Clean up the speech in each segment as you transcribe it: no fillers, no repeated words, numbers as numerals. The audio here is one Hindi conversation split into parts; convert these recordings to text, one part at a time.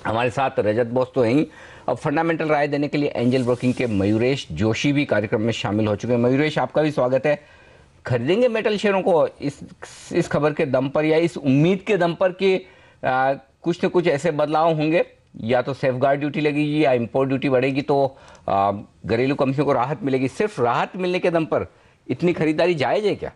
हमारे साथ रजत बोस तो हैं, अब फंडामेंटल राय देने के लिए एंजल ब्रोकिंग के मयूरेश जोशी भी कार्यक्रम में शामिल हो चुके हैं। मयूरेश, आपका भी स्वागत है। खरीदेंगे मेटल शेयरों को इस खबर के दम पर या इस उम्मीद के दम पर कि कुछ न कुछ ऐसे बदलाव होंगे, या तो सेफगार्ड ड्यूटी लगेगी या इंपोर्ट ड्यूटी बढ़ेगी तो घरेलू कंपनियों को राहत मिलेगी। सिर्फ राहत मिलने के दम पर इतनी खरीदारी जायज है क्या?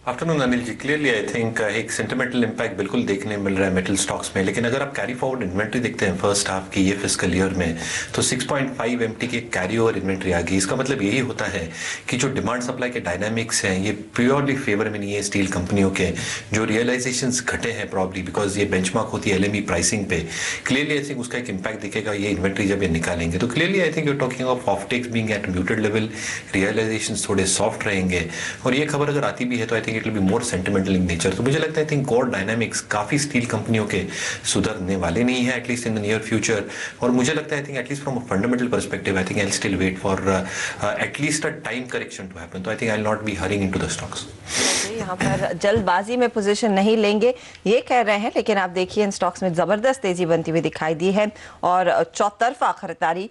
Afternoon Anil ji, clearly I think एक सेंटिमेंटल इम्पैक्ट बिल्कुल देखने मिल रहा है मेटल स्टॉक्स में। लेकिन अगर आप कैरी फॉरवर्ड इन्वेंट्री देखते हैं फर्स्ट हाफ की ये फिस्कल ईयर में, तो 6.5 एमटी की कैरी ओवर इन्वेंट्री आ गई। इसका मतलब यही होता है कि जो डिमांड सप्लाई के डायनामिक्स हैं ये प्योरली फेवर में नहीं है स्टील कंपनियों के। जो रियलाइजेशन घटे हैं प्रॉब्ली बिकॉज ये बेंचमार्क होती है एलएमई प्राइसिंग पे, क्लियरली आई थिंक उसका एक इम्पैक्ट दिखेगा ये इन्वेंट्री जब ये निकालेंगे। तो clearly I think you're talking of offtakes being at muted level, realisation थोड़े सॉफ्ट रहेंगे। और ये खबर अगर आती भी है तो I think it will be more sentimental in nature. तो मुझे लगता है आई थिंक कोर डायनामिक्स काफी स्टील कंपनियों के सुधरने वाले नहीं है at least in the near future. और मुझे लगता है I think at least from a fundamental perspective I think I will still wait for at least a time correction to happen. तो I think I will not be hurrying into the stocks. यहाँ पर जल्दबाजी में पोजीशन नहीं लेंगे ये कह रहे हैं, लेकिन आप देखिए इन स्टॉक्स में जबरदस्त तेजी बनती हुई दिखाई दी है और चौतरफा खरीदारी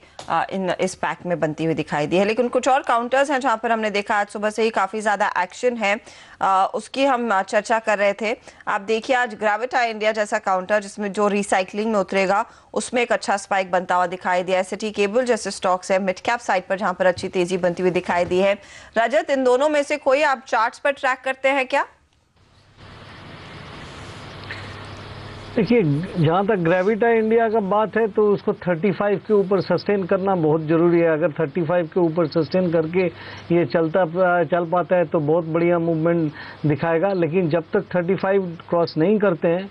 इस पैक में बनती हुई दिखाई दी है। लेकिन कुछ और काउंटर्स हैं जहां पर हमने देखा आज सुबह से ही काफी ज्यादा एक्शन है, उसकी हम चर्चा कर रहे थे। आप देखिए आज ग्रेविटा इंडिया जैसा काउंटर जिसमें जो रिसाइकलिंग में उतरेगा उसमें एक अच्छा स्पाइक बनता हुआ दिखाई दिया है। सिटी केबल जैसे स्टॉक्स है मिड कैप साइड पर जहां पर अच्छी तेजी बनती हुई दिखाई दी है। रजत, इन दोनों में से कोई आप चार्ट्स पर ट्रैक करते हैं क्या? देखिए, जहाँ तक ग्रेविटा इंडिया का बात है तो उसको 35 के ऊपर सस्टेन करना बहुत ज़रूरी है। अगर 35 के ऊपर सस्टेन करके ये चल पाता है तो बहुत बढ़िया मूवमेंट दिखाएगा। लेकिन जब तक 35 क्रॉस नहीं करते हैं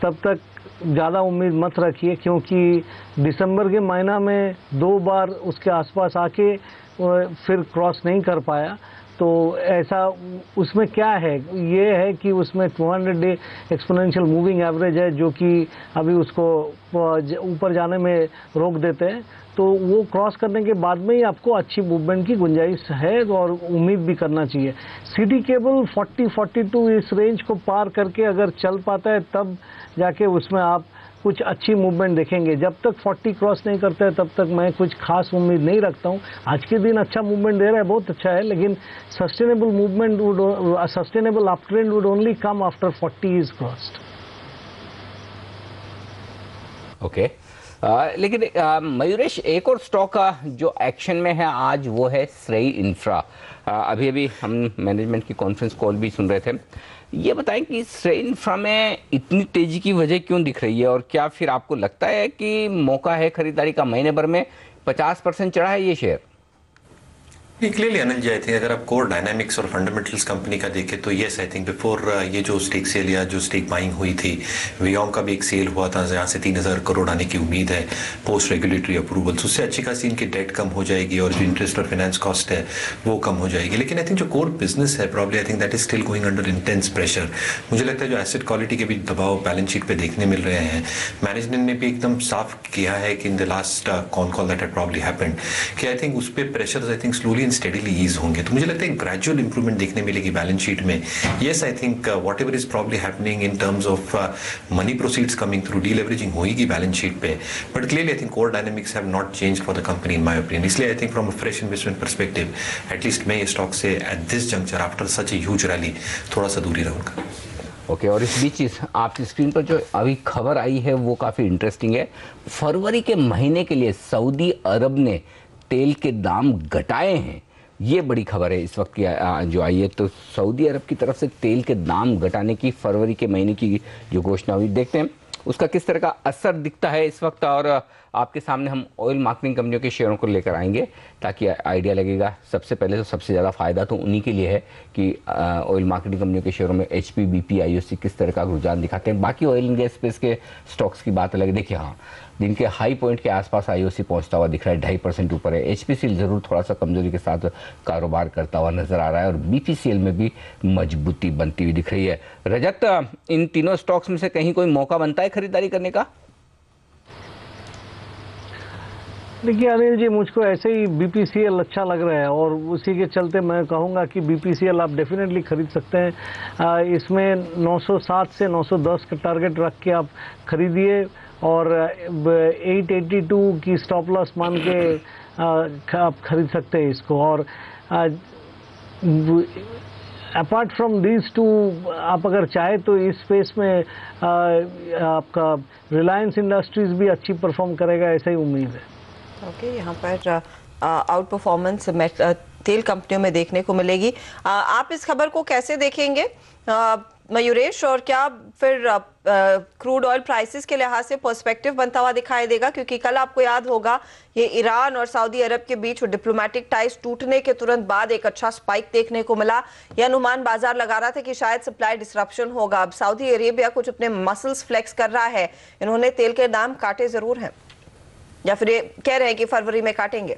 तब तक ज़्यादा उम्मीद मत रखिए, क्योंकि दिसंबर के महीना में 2 बार उसके आसपास आके फिर क्रॉस नहीं कर पाया। तो ऐसा उसमें क्या है, ये है कि उसमें 200 डे एक्सपोनेंशियल मूविंग एवरेज है जो कि अभी उसको ऊपर जाने में रोक देते हैं। तो वो क्रॉस करने के बाद में ही आपको अच्छी मूवमेंट की गुंजाइश है और उम्मीद भी करना चाहिए। सिटी केबल 40-42 इस रेंज को पार करके अगर चल पाता है तब जाके उसमें आप कुछ अच्छी मूवमेंट देखेंगे। जब तक 40 क्रॉस नहीं करता है तब तक मैं कुछ खास उम्मीद नहीं रखता हूँ। आज के दिन अच्छा मूवमेंट दे रहा है, बहुत अच्छा है, लेकिन sustainable movement sustainable uptrend would only come after 40 is crossed. Okay, लेकिन मयूरेश, एक और स्टॉक जो एक्शन में है आज वो है श्रेय इंफ्रा। अभी अभी हम मैनेजमेंट की कॉन्फ्रेंस कॉल भी सुन रहे थे। ये बताएं कि श्रेय इंफ्रा में इतनी तेजी की वजह क्यों दिख रही है, और क्या फिर आपको लगता है कि मौका है खरीदारी का? महीने भर में 50% चढ़ा है ये share. Clearly Anil ji, I think अगर आप कोर डायनामिक्स और फंडामेंटल्स कंपनी का देखें तो येस, आई थिंक बिफोर ये जो स्टेक सेल या जो स्टेक बाइंग हुई थी, वियोम का भी एक सेल हुआ था जहाँ से 3000 करोड़ आने की उम्मीद है पोस्ट रेगुलेटरी अप्रूवल। उससे अच्छी खासी इनकी डेट कम हो जाएगी और जो इंटरेस्ट और फाइनेंस कॉस्ट है वो कम हो जाएगी। लेकिन आई थिंक जो कोर बिजनेस है probably I think that is still going under intense pressure. मुझे लगता है जो एसेट क्वालिटी के भी दबाव बैलेंस शीट पे देखने मिल रहे हैं, मैनेजमेंट ने भी एकदम साफ किया है कि in the last con call that had probably happened कि आई थिंक उस पर pressure I think slowly and steadily ease होंगे। तो मुझे लगता है ग्रेजुअल इंप्रूवमेंट देखने मिलेगी बैलेंस शीट में। Yes, I think whatever is probably happening in terms of money proceeds coming through, deleveraging होगी बैलेंस शीट पे, but clearly I think core dynamics have not changed for the company in my opinion. इसलिए I think from a fresh investment perspective at least मैं ये स्टॉक से at this juncture after such a huge rally थोड़ा सा दूरी रहूंगा। ओके, और इस बीच आपकी स्क्रीन पर जो अभी खबर आई है वो काफ़ी इंटरेस्टिंग है। फरवरी के महीने के लिए सऊदी अरब ने तेल के दाम घटाए हैं, ये बड़ी खबर है इस वक्त की जो आई है। तो सऊदी अरब की तरफ से तेल के दाम घटाने की फरवरी के महीने की जो घोषणा हुई, देखते हैं उसका किस तरह का असर दिखता है इस वक्त। और आपके सामने हम ऑयल मार्केटिंग कंपनियों के शेयरों को लेकर आएंगे ताकि आइडिया लगेगा। सबसे पहले तो सबसे ज़्यादा फायदा तो उन्हीं के लिए है कि ऑयल मार्केटिंग कंपनियों के शेयरों में HP, BP, IOC किस तरह का रुझान दिखाते हैं। बाकी ऑयल एंड गैस स्पेस के स्टॉक्स की बात अलग है। देखिए, हाँ, दिन के हाई पॉइंट के आसपास IOC पहुंचता हुआ दिख रहा है, 2.5% ऊपर है। HPCL जरूर थोड़ा सा कमजोरी के साथ कारोबार करता हुआ नजर आ रहा है और BPCL में भी मजबूती बनती हुई दिख रही है। रजत, इन तीनों स्टॉक्स में से कहीं कोई मौका बनता है खरीदारी करने का? देखिए अनिल जी, मुझको ऐसे ही बीपीसीएल अच्छा लग रहा है और उसी के चलते मैं कहूँगा कि बीपीसीएल आप डेफिनेटली खरीद सकते हैं। इसमें 907 से 910 का टारगेट रख के आप खरीदिए और 882 की स्टॉप लॉस मान के आप खरीद सकते हैं इसको। और अपार्ट फ्रॉम दीज टू, आप अगर चाहे तो इस स्पेस में आपका रिलायंस इंडस्ट्रीज भी अच्छी परफॉर्म करेगा, ऐसा ही उम्मीद है। ओके, यहाँ पर आउट परफॉर्मेंस तेल कंपनियों में देखने को मिलेगी। आप इस खबर को कैसे देखेंगे मयूरेश, और क्या फिर क्रूड ऑयल प्राइसेस के लिहाज से पर्सपेक्टिव बनता हुआ दिखाई देगा? क्योंकि कल आपको याद होगा ये ईरान और सऊदी अरब के बीच डिप्लोमेटिक टाइज टूटने के तुरंत बाद एक अच्छा स्पाइक देखने को मिला। यह अनुमान बाजार लगा रहा था कि शायद सप्लाई डिसरप्शन होगा। अब सऊदी अरेबिया कुछ अपने मसल्स फ्लेक्स कर रहा है, इन्होंने तेल के दाम काटे जरूर हैं, या फिर ये कह रहे हैं कि फरवरी में काटेंगे?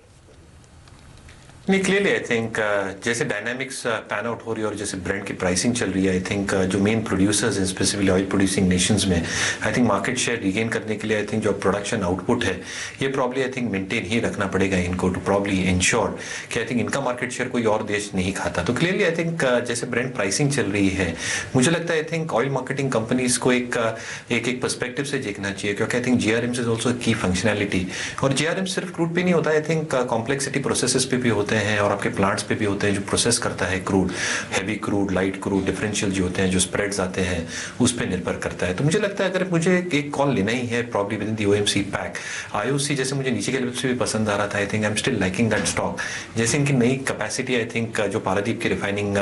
नहीं, क्लियरली आई थिंक जैसे डायनामिक्स पैन आउट हो रही है और जैसे ब्रेंड की प्राइसिंग चल रही है, आई थिंक जो मेन प्रोड्यूसर्स हैं स्पेसिफिकली ऑयल प्रोड्यूसिंग नेशंस में, I think market share regain करने के लिए आई थिंक जो प्रोडक्शन आउटपुट है ये प्रॉब्ली आई थिंक मेंटेन ही रखना पड़ेगा इनको, टू प्रॉब्ली इंश्योर कि आई थिंक इनका मार्केट शेयर कोई और देश नहीं खाता। तो क्लियरली आई थिंक जैसे ब्रेंड प्राइसिंग चल रही है, मुझे लगता है I think oil marketing companies को एक पर्सपेक्टिव से देखना चाहिए, क्योंकि आई थिंक जीआरएम्स इज ऑल्सो की फंक्शनैलिटी। और जीआरएम सिर्फ क्रूड पे नहीं होता, आई थिंक कॉम्प्लेक्सिटी प्रोसेसेस पे भी होते हैं और आपके प्लांट्स पे भी होते हैं जो प्रोसेस करता है crude, heavy crude, light crude, differential जो होते हैं, जो स्प्रेड्स आते हैं, उस पे निर्भर करता है। तो मुझे लगता है अगर मुझे एक कॉल लेना ही है probably with in the OMC pack, IOC जैसे मुझे नीचे के लेवल से भी पसंद आ रहा था, आई think I am still liking that stock. जैसे इनकी नई कैपेसिटी आई थिंक जो पारादीप की रिफाइनिंग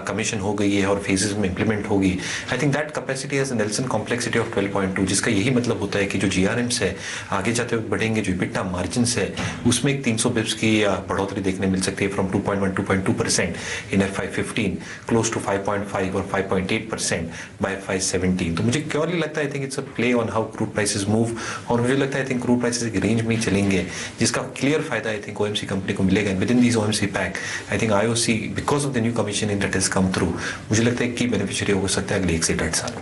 कमीशन हो गई है और फेजेस में इंप्लीमेंट होगी, आई think that capacity has Nelson complexity of 12.2, जिसका यही मतलब होता है कि जो जीआरएम्स है आगे जाते हुए बढ़ेंगे, जो इबिटा मार्जिन्स है उसमें एक 300 बिप्स की बढ़ोतरी देखने मिल सकती है, from 2.1-2.2% in FY15 close to 5.5 और 5.8% by FY17। तो मुझे क्योरली लगता है I think it's a play on how crude prices move, और मुझे लगता है आई थिंक क्रूड प्राइसेस एक रेंज में ही चलेंगे जिसका क्लियर फायदा आई थिंक ओएमसी कंपनी को मिलेगा। With in this OMC pack I think IOC because of the new commission in that has come through, मुझे लगता है की बेनिफिशियरी हो सकता है अगले 1 से 1.5 साल।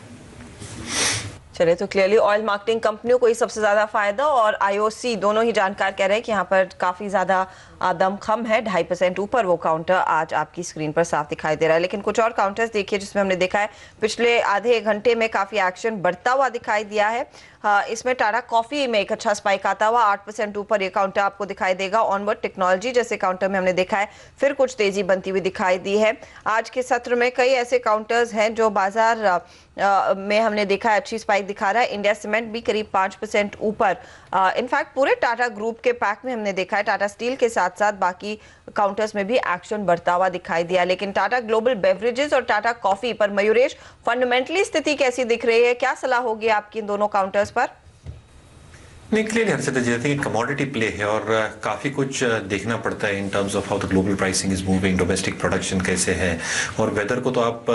चले, तो क्लियरली ऑयल मार्केटिंग कंपनियों को ही सबसे ज्यादा फायदा, और आईओसी दोनों ही जानकार कह रहे हैं कि यहाँ पर काफी ज्यादा दमखम है। 2.5% ऊपर वो काउंटर आज आपकी स्क्रीन पर साफ दिखाई दे रहा है। लेकिन कुछ और काउंटर्स देखिए जिसमें हमने देखा है पिछले आधे घंटे में काफी एक्शन बढ़ता हुआ दिखाई दिया है। इसमें टाटा कॉफी में एक अच्छा स्पाइक आता हुआ 8% ऊपर ये काउंटर आपको दिखाई देगा। ऑनवर्ड टेक्नोलॉजी जैसे काउंटर में हमने देखा है फिर कुछ तेजी बनती हुई दिखाई दी है। आज के सत्र में कई ऐसे काउंटर्स हैं जो बाजार में हमने देखा है अच्छी स्पाइक दिखा रहा है। इंडिया सीमेंट भी करीब 5% ऊपर। इनफैक्ट पूरे टाटा ग्रुप के पैक में हमने देखा है टाटा स्टील के साथ साथ बाकी काउंटर्स में भी एक्शन बढ़ता हुआ दिखाई दिया। लेकिन टाटा ग्लोबल बेवरेजेस और टाटा कॉफी पर मयूरेश फंडामेंटली स्थिति कैसी दिख रही है? क्या सलाह होगी आपकी इन दोनों काउंटर्स पर? नहीं, clearly Harshita ji, I think commodity play है और काफ़ी कुछ देखना पड़ता है in terms of how the global pricing is moving, domestic production कैसे है, और वेदर को तो आप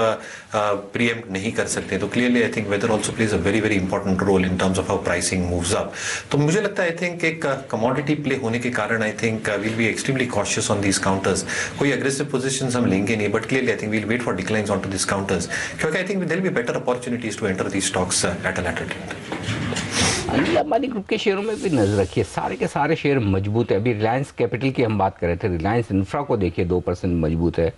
प्रीएम्प्ट नहीं कर सकते। तो clearly I think weather also plays a very very important role in terms of how pricing moves up. तो मुझे लगता है आई थिंक एक कमोडिटी प्ले होने के कारण I think will be extremely cautious on these counters. कोई एग्रेसिव पोजिशन हम लेंगे नहीं, but clearly I think we'll wait for declines on to this counters, क्योंकि I think there will be better opportunities to enter these stocks at a later date. Anil Ambani group के शेयरों में भी नजर रखिए, सारे के सारे शेयर मजबूत है। अभी रिलायंस कैपिटल की हम बात कर रहे थे, रिलायंस इंफ्रा को देखिए 2% मजबूत है।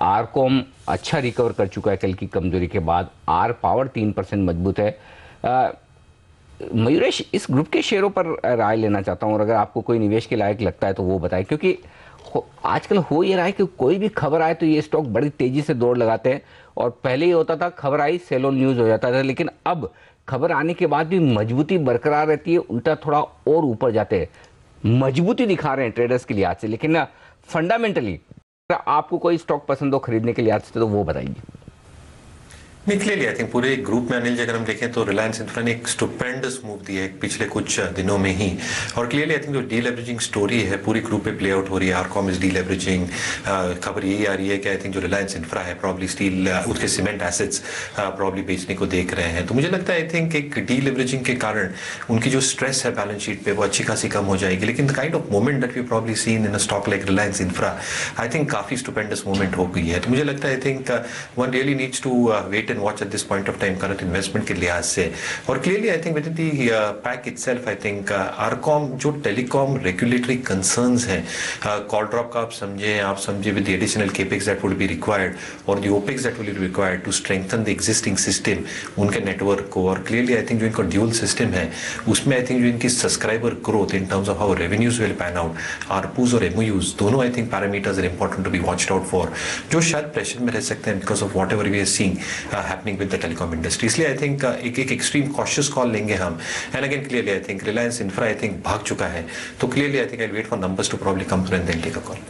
आरकॉम अच्छा रिकवर कर चुका है कल की कमजोरी के बाद। आर पावर 3% मजबूत है। मयूरेश, इस ग्रुप के शेयरों पर राय लेना चाहता हूँ, और अगर आपको कोई निवेश के लायक लगता है तो वो बताएं, क्योंकि आजकल हो ये रहा है कि कोई भी खबर आए तो ये स्टॉक बड़ी तेजी से दौड़ लगाते हैं, और पहले ये होता था खबर आई सेल ऑन न्यूज हो जाता था, लेकिन अब खबर आने के बाद भी मजबूती बरकरार रहती है, उल्टा थोड़ा और ऊपर जाते हैं। मजबूती दिखा रहे हैं ट्रेडर्स के लिहाज से, लेकिन फंडामेंटली आपको कोई स्टॉक पसंद हो खरीदने के लिहाज से तो वो बताइए। नहीं, क्लियरली आई थिंक पूरे ग्रुप में अनिल जी अगर हम देखें तो रिलायंस इंफ्रा ने एक स्टुपेंडस मूव दिया है पिछले कुछ दिनों में ही, और क्लियरली आई थिंक जो डीलेवरेजिंग स्टोरी है पूरी ग्रुप पे प्ले आउट हो रही है। आरकॉम इज डीलेवरेजिंग, खबर यही आ रही है कि आई थिंक जो रिलायंस इंफ्रा है प्रॉब्ली स्टील उसके सीमेंट एसेट्स प्रॉब्ली बेचने को देख रहे हैं। तो मुझे लगता है आई थिंक एक डीलेवरेजिंग के कारण उनकी जो स्ट्रेस है बैलेंस शीट पे वो अच्छी खासी कम हो जाएगी। लेकिन the kind of moment that we probably seen in a stock like Reliance infra, I think काफी स्टुपेंडस मोमेंट हो गई है। तो मुझे लगता है I think one really needs to wait and watch at this point of time current investment के लिहाज से. और clearly I think within the pack itself I think Arcom जो telecom regulatory concerns हैं, call drop का आप समझे with the additional capex that would be required or the opex that will be required to strengthen the existing system उनके network को. और clearly I think जो इनका dual system है उसमें I think जो इनकी subscriber growth in terms of how revenues will pan out, ARPUs और MOUs दोनों I think parameters are important to be watched out for, जो शायद प्रेशर में रह सकते हैं because of whatever we are seeing happening with the telecom industry. इसलिए I think एक extreme cautious call लेंगे हम. And again clearly I think Reliance Infra I think भाग चुका है, तो clearly I think I'll wait for numbers to probably come through and then take a call.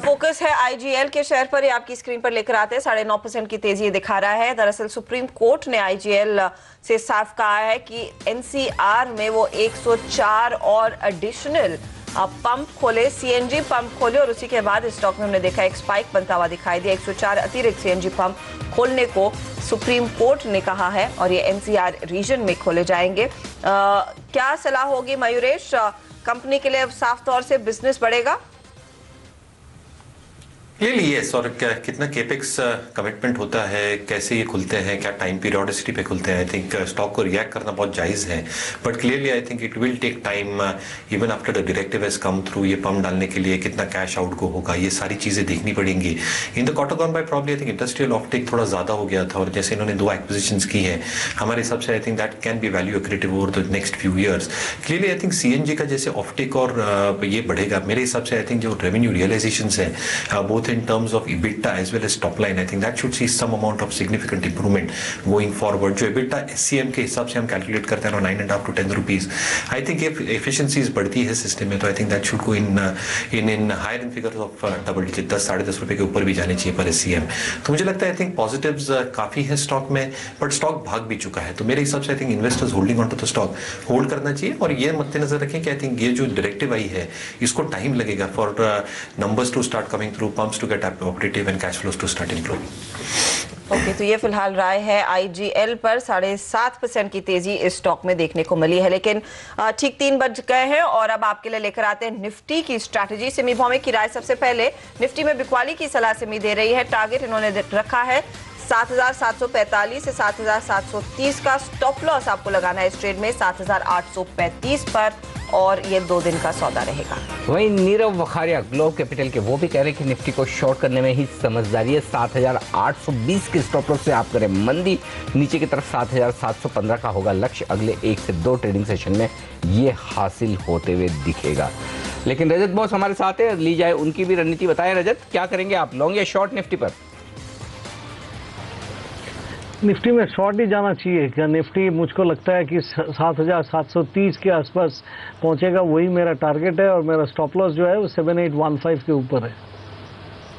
Focus है आईजीएल के शेयर पर, ये आपकी स्क्रीन पर लेकर आते हैं. 9.5% की तेजी दिखा रहा है. दरअसल सुप्रीम कोर्ट ने आईजीएल से साफ कहा है कि एनसीआर में वो 104 और एडिशनल पंप खोले, सीएनजी पंप खोले, और उसी के बाद स्टॉक में हमने देखा एक स्पाइक बनता हुआ दिखाई दिया. 104 अतिरिक्त सीएनजी पंप खोलने को सुप्रीम कोर्ट ने कहा है और ये एनसीआर रीजन में खोले जाएंगे. क्या सलाह होगी मयूरेश, कंपनी के लिए साफ तौर से बिजनेस बढ़ेगा? Clearly yes. और कितना केपेक्स कमिटमेंट होता है, कैसे ये खुलते हैं, क्या टाइम पीरियोडिसिटी पे खुलते हैं, आई थिंक स्टॉक को रिएक्ट करना बहुत जायज़ है. But clearly I think it will take time even after the directive has come through. ये पंप डालने के लिए कितना कैश आउट को होगा, ये सारी चीज़ें देखनी पड़ेंगी. In the quarter gone by probably I think industrial offtake थोड़ा ज़्यादा हो गया था, और जैसे इन्होंने 2 एक्विजिशंस की हैं हमारे हिसाब से I think that can be value accretive over the next few years. Clearly I think CNG का जैसे ऑफटेक और ये बढ़ेगा मेरे हिसाब से. आई थिंक जो रेवेन्यू रियलाइजेशंस हैं both in terms of EBITDA as well as top line, I think that should see some amount of significant improvement going forward. जो EBITDA SCM के हिसाब से हम कैलकुलेट करते हैं 9.5 to 10 rupees. I think if efficiencies बढ़ती है सिस्टम में तो I think that should go in higher in figures of double digit. 10-10.5 रुपए के ऊपर भी जाने चाहिए पर SCM. तो मुझे लगता है I think positives काफी है स्टॉक में, बट स्टॉक भाग भी चुका है. तो मेरे हिसाब से I think investors holding on to the stock hold करना चाहिए. और ये मद्देनजर रखें कि I think ये जो डायरेक्टिव आई है इसको टाइम लगेगा for numbers to start coming through, pumps to get operative and cash flows to start improving. Okay, तो ये फिलहाल राय है आईजीएल पर. 7.5% की तेजी इस स्टॉक में देखने को मिली है. लेकिन ठीक 3 बज गए हैं और अब आपके लिए लेकर आते हैं निफ्टी की स्ट्रैटेजी. सिमी भौमिक की राय सबसे पहले. निफ्टी में बिकवाली की सलाह सिमी दे रही है. टारगेट इन्होंने रखा है 7,745 से 7,730 का. स्टॉप लॉस आपको लगाना है इस ट्रेड में 7,835 पर, और ये 2 दिन का सौदा रहेगा. वहीं नीरव वखारिया ग्लोब कैपिटल के वो भी कह रहे हैं कि निफ्टी को शॉर्ट करने में ही समझदारी है. 7,820 के स्टॉप लॉस से आप करें मंदी. नीचे की तरफ 7,715 का होगा लक्ष्य. अगले 1 से 2 ट्रेडिंग सेशन में ये हासिल होते हुए दिखेगा. लेकिन रजत बॉस हमारे साथ है, ली जाए उनकी भी रणनीति. बताएं रजत, क्या करेंगे आप, लॉन्ग या शॉर्ट निफ्टी पर? निफ्टी में शॉर्ट ही जाना चाहिए. क्या निफ्टी मुझको लगता है कि 7,730 के आसपास पहुंचेगा, वही मेरा टारगेट है. और मेरा स्टॉप लॉस जो है वो 7,815 के ऊपर है.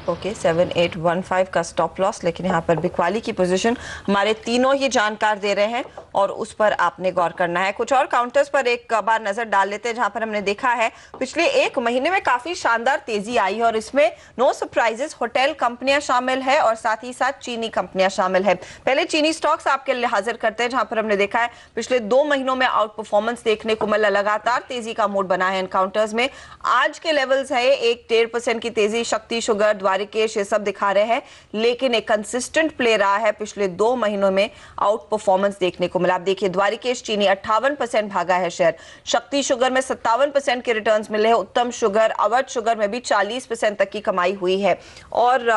ओके, 7,815 का स्टॉप लॉस. लेकिन यहाँ पर बिकवाली की पोजीशन हमारे तीनों ही जानकार दे रहे हैं और उस पर आपने गौर करना है. कुछ और काउंटर्स पर एक बार नजर डाल लेते हैं जहां पर हमने देखा है पिछले 1 महीने में काफी शानदार तेजी आई है. और इसमें नो सरप्राइजेस होटल कंपनियां शामिल है और साथ ही साथ चीनी कंपनियां शामिल है. पहले चीनी स्टॉक्स आपके लिए हाजिर करते हैं जहां पर हमने देखा है पिछले 2 महीनों में आउट परफॉर्मेंस देखने को मिला. लगातार तेजी का मूड बना है इन काउंटर्स में. आज के लेवल्स है 1-1.5% की तेजी. शक्ति शुगर, द्वारिकेश, ये सब दिखा रहे हैं. लेकिन एक कंसिस्टेंट प्ले रहा है. पिछले 2 महीनों में आउट परफॉर्मेंस देखने को मिला. आप देखिए द्वारिकेश चीनी 58% भागा है शेयर. शक्ति शुगर में 57% के रिटर्न्स मिले हैं. उत्तम शुगर, अवध शुगर में भी 40% तक की कमाई हुई है. और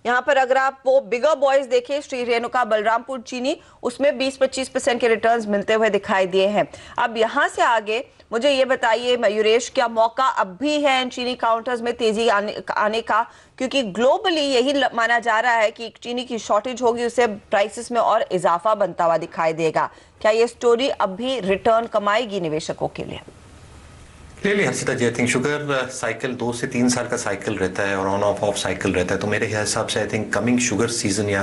यहां पर अगर आप वो बिगर बॉयज देखें, श्री रेणुका, बलरामपुर चीनी, उसमें 20-25% के रिटर्न्स मिलते हुए दिखाई दिए हैं. अब यहां से आगे मुझे ये बताइए मयूरेश, क्या मौका अब भी है इन चीनी काउंटर्स में तेजी आने का? क्योंकि ग्लोबली यही माना जा रहा है कि चीनी की शॉर्टेज होगी, उससे प्राइसेस में और इजाफा बनता हुआ दिखाई देगा. क्या ये स्टोरी अब भी रिटर्न कमाएगी निवेशकों के लिए? Clearly Harshita ji, I think sugar cycle 2 से 3 साल का साइकिल रहता है और ऑन ऑफ साइकिल रहता है. तो मेरे हिसाब से I think coming sugar season या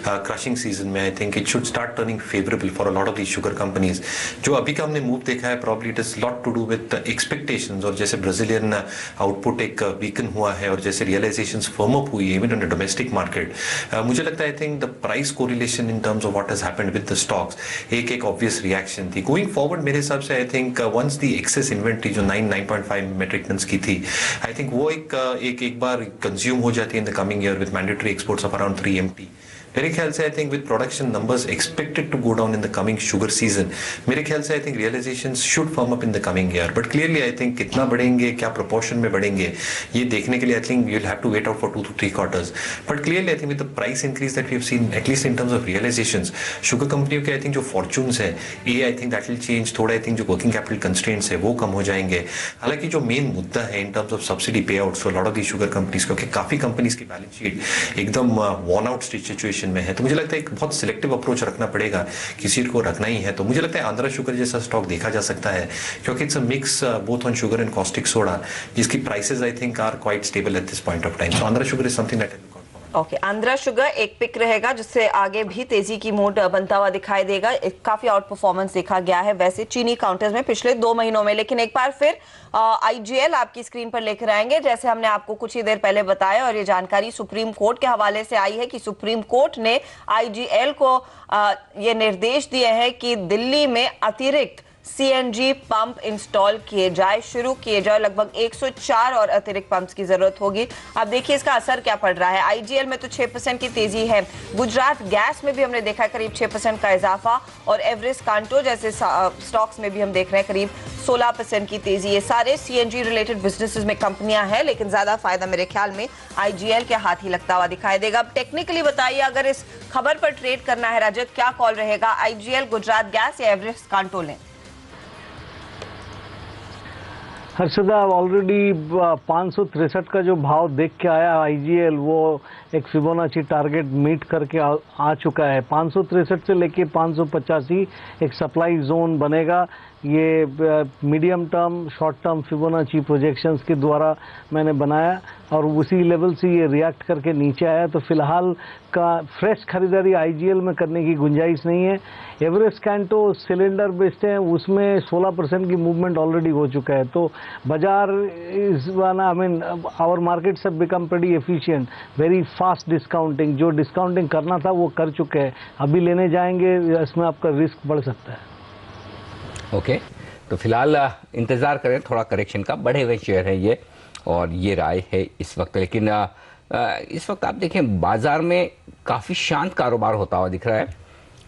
क्रशिंग सीजन में I think it should start turning favourable for a lot of the sugar companies. जो अभी का हमने मूव देखा है probably it is lot to do with expectations. और जैसे ब्राजीलियन आउटपुट एक वीकन हुआ है और जैसे रियलाइजेशंस फर्म अप हुई है even in the domestic market, मुझे लगता है I think the price correlation in terms of what has happened with the stocks एक ऑब्वियस रिएक्शन थी. गोइंग फॉरवर्ड मेरे हिसाब से I think once the excess inventory जो 9.5 मेट्रिक टन्स की थी, आई थिंक वो एक बार कंज्यूम हो जाती है in the coming year with mandatory exports of around 3 MT. मेरे ख्याल से I think with production numbers expected to go down in the coming sugar season, मेरे ख्याल से I think realisations should firm up in the coming year, but clearly I think कितना बढ़ेंगे, क्या प्रोपोर्शन में बढ़ेंगे, ये देखने के लिए I think you will have to wait out for 2 to 3 quarters. But clearly I think with the price increase that we have seen at least in terms of realisations, sugar कंपनियों के आई थिंक जो फॉर्चून्स है ये I think that will change थोड़ा. आई थिंक जो वर्किंग कैपिटल कंस्ट्रेंट्स है वो कम हो जाएंगे. हालांकि जो मेन मुद्दा है इन टर्म्स ऑफ सब्सिडी पे outs for lot of the sugar companies, क्योंकि काफी कंपनीज की बैलेंस शीट एकदम वॉर्न आउट सिचुएशन में है, तो मुझे लगता है एक बहुत सिलेक्टिव अप्रोच रखना पड़ेगा, किसी को रखना ही है तो मुझे लगता है आंध्रा शुगर जैसा स्टॉक देखा जा सकता है, क्योंकि it's a mix both on sugar and caustic soda, जिसकी prices I think are quite stable at this point of time. So Andhra sugar is something that okay, Andhra sugar एक पिक रहेगा जिससे आगे भी तेजी की मूड बनता हुआ दिखाई देगा. काफी आउट परफॉर्मेंस देखा गया है वैसे चीनी काउंटर्स में पिछले 2 महीनों में. लेकिन एक बार फिर आईजीएल आपकी स्क्रीन पर लेकर आएंगे, जैसे हमने आपको कुछ ही देर पहले बताया, और ये जानकारी सुप्रीम कोर्ट के हवाले से आई है कि सुप्रीम कोर्ट ने आईजीएल को ये निर्देश दिए हैं कि दिल्ली में अतिरिक्त सीएनजी पंप इंस्टॉल किए जाए, शुरू किए जाए. लगभग 104 और अतिरिक्त पंप्स की जरूरत होगी. अब देखिए इसका असर क्या पड़ रहा है. आईजीएल में तो 6% की तेजी है. गुजरात गैस में भी हमने देखा है करीब 6% का इजाफा, और एवरेस्ट कांटो जैसे स्टॉक्स में भी हम देख रहे हैं करीब 16% की तेजी. ये सारे सीएनजी रिलेटेड बिजनेसेस में कंपनियां हैं, लेकिन ज्यादा फायदा मेरे ख्याल में आईजीएल के हाथ ही लगता हुआ दिखाई देगा. अब टेक्निकली बताइए, अगर इस खबर पर ट्रेड करना है रजत, क्या कॉल रहेगा, आईजीएल, गुजरात गैस या एवरेस्ट कांटो लें? हर्षदा ऑलरेडी 563 का जो भाव देख के आया आईजीएल, वो एक फिबोनाची टारगेट मीट करके आ चुका है. 563 से लेके 585 एक सप्लाई जोन बनेगा. ये medium term short term Fibonacci projections के द्वारा मैंने बनाया, और उसी लेवल से ये रिएक्ट करके नीचे आया. तो फिलहाल का फ्रेश खरीदारी आईजीएल में करने की गुंजाइश नहीं है. एवरेस्ट कैंटो सिलेंडर बेस्ड है, उसमें 16% की मूवमेंट ऑलरेडी हो चुका है. तो बाजार is I mean our markets have become pretty efficient, very fast discounting. जो डिस्काउंटिंग करना था वो कर चुके हैं, अभी लेने जाएंगे इसमें आपका रिस्क बढ़ सकता है. ओके, तो फिलहाल इंतज़ार करें थोड़ा करेक्शन का. बढ़े हुए शेयर है ये, और ये राय है इस वक्त. लेकिन इस वक्त आप देखें बाजार में काफ़ी शांत कारोबार होता हुआ दिख रहा है.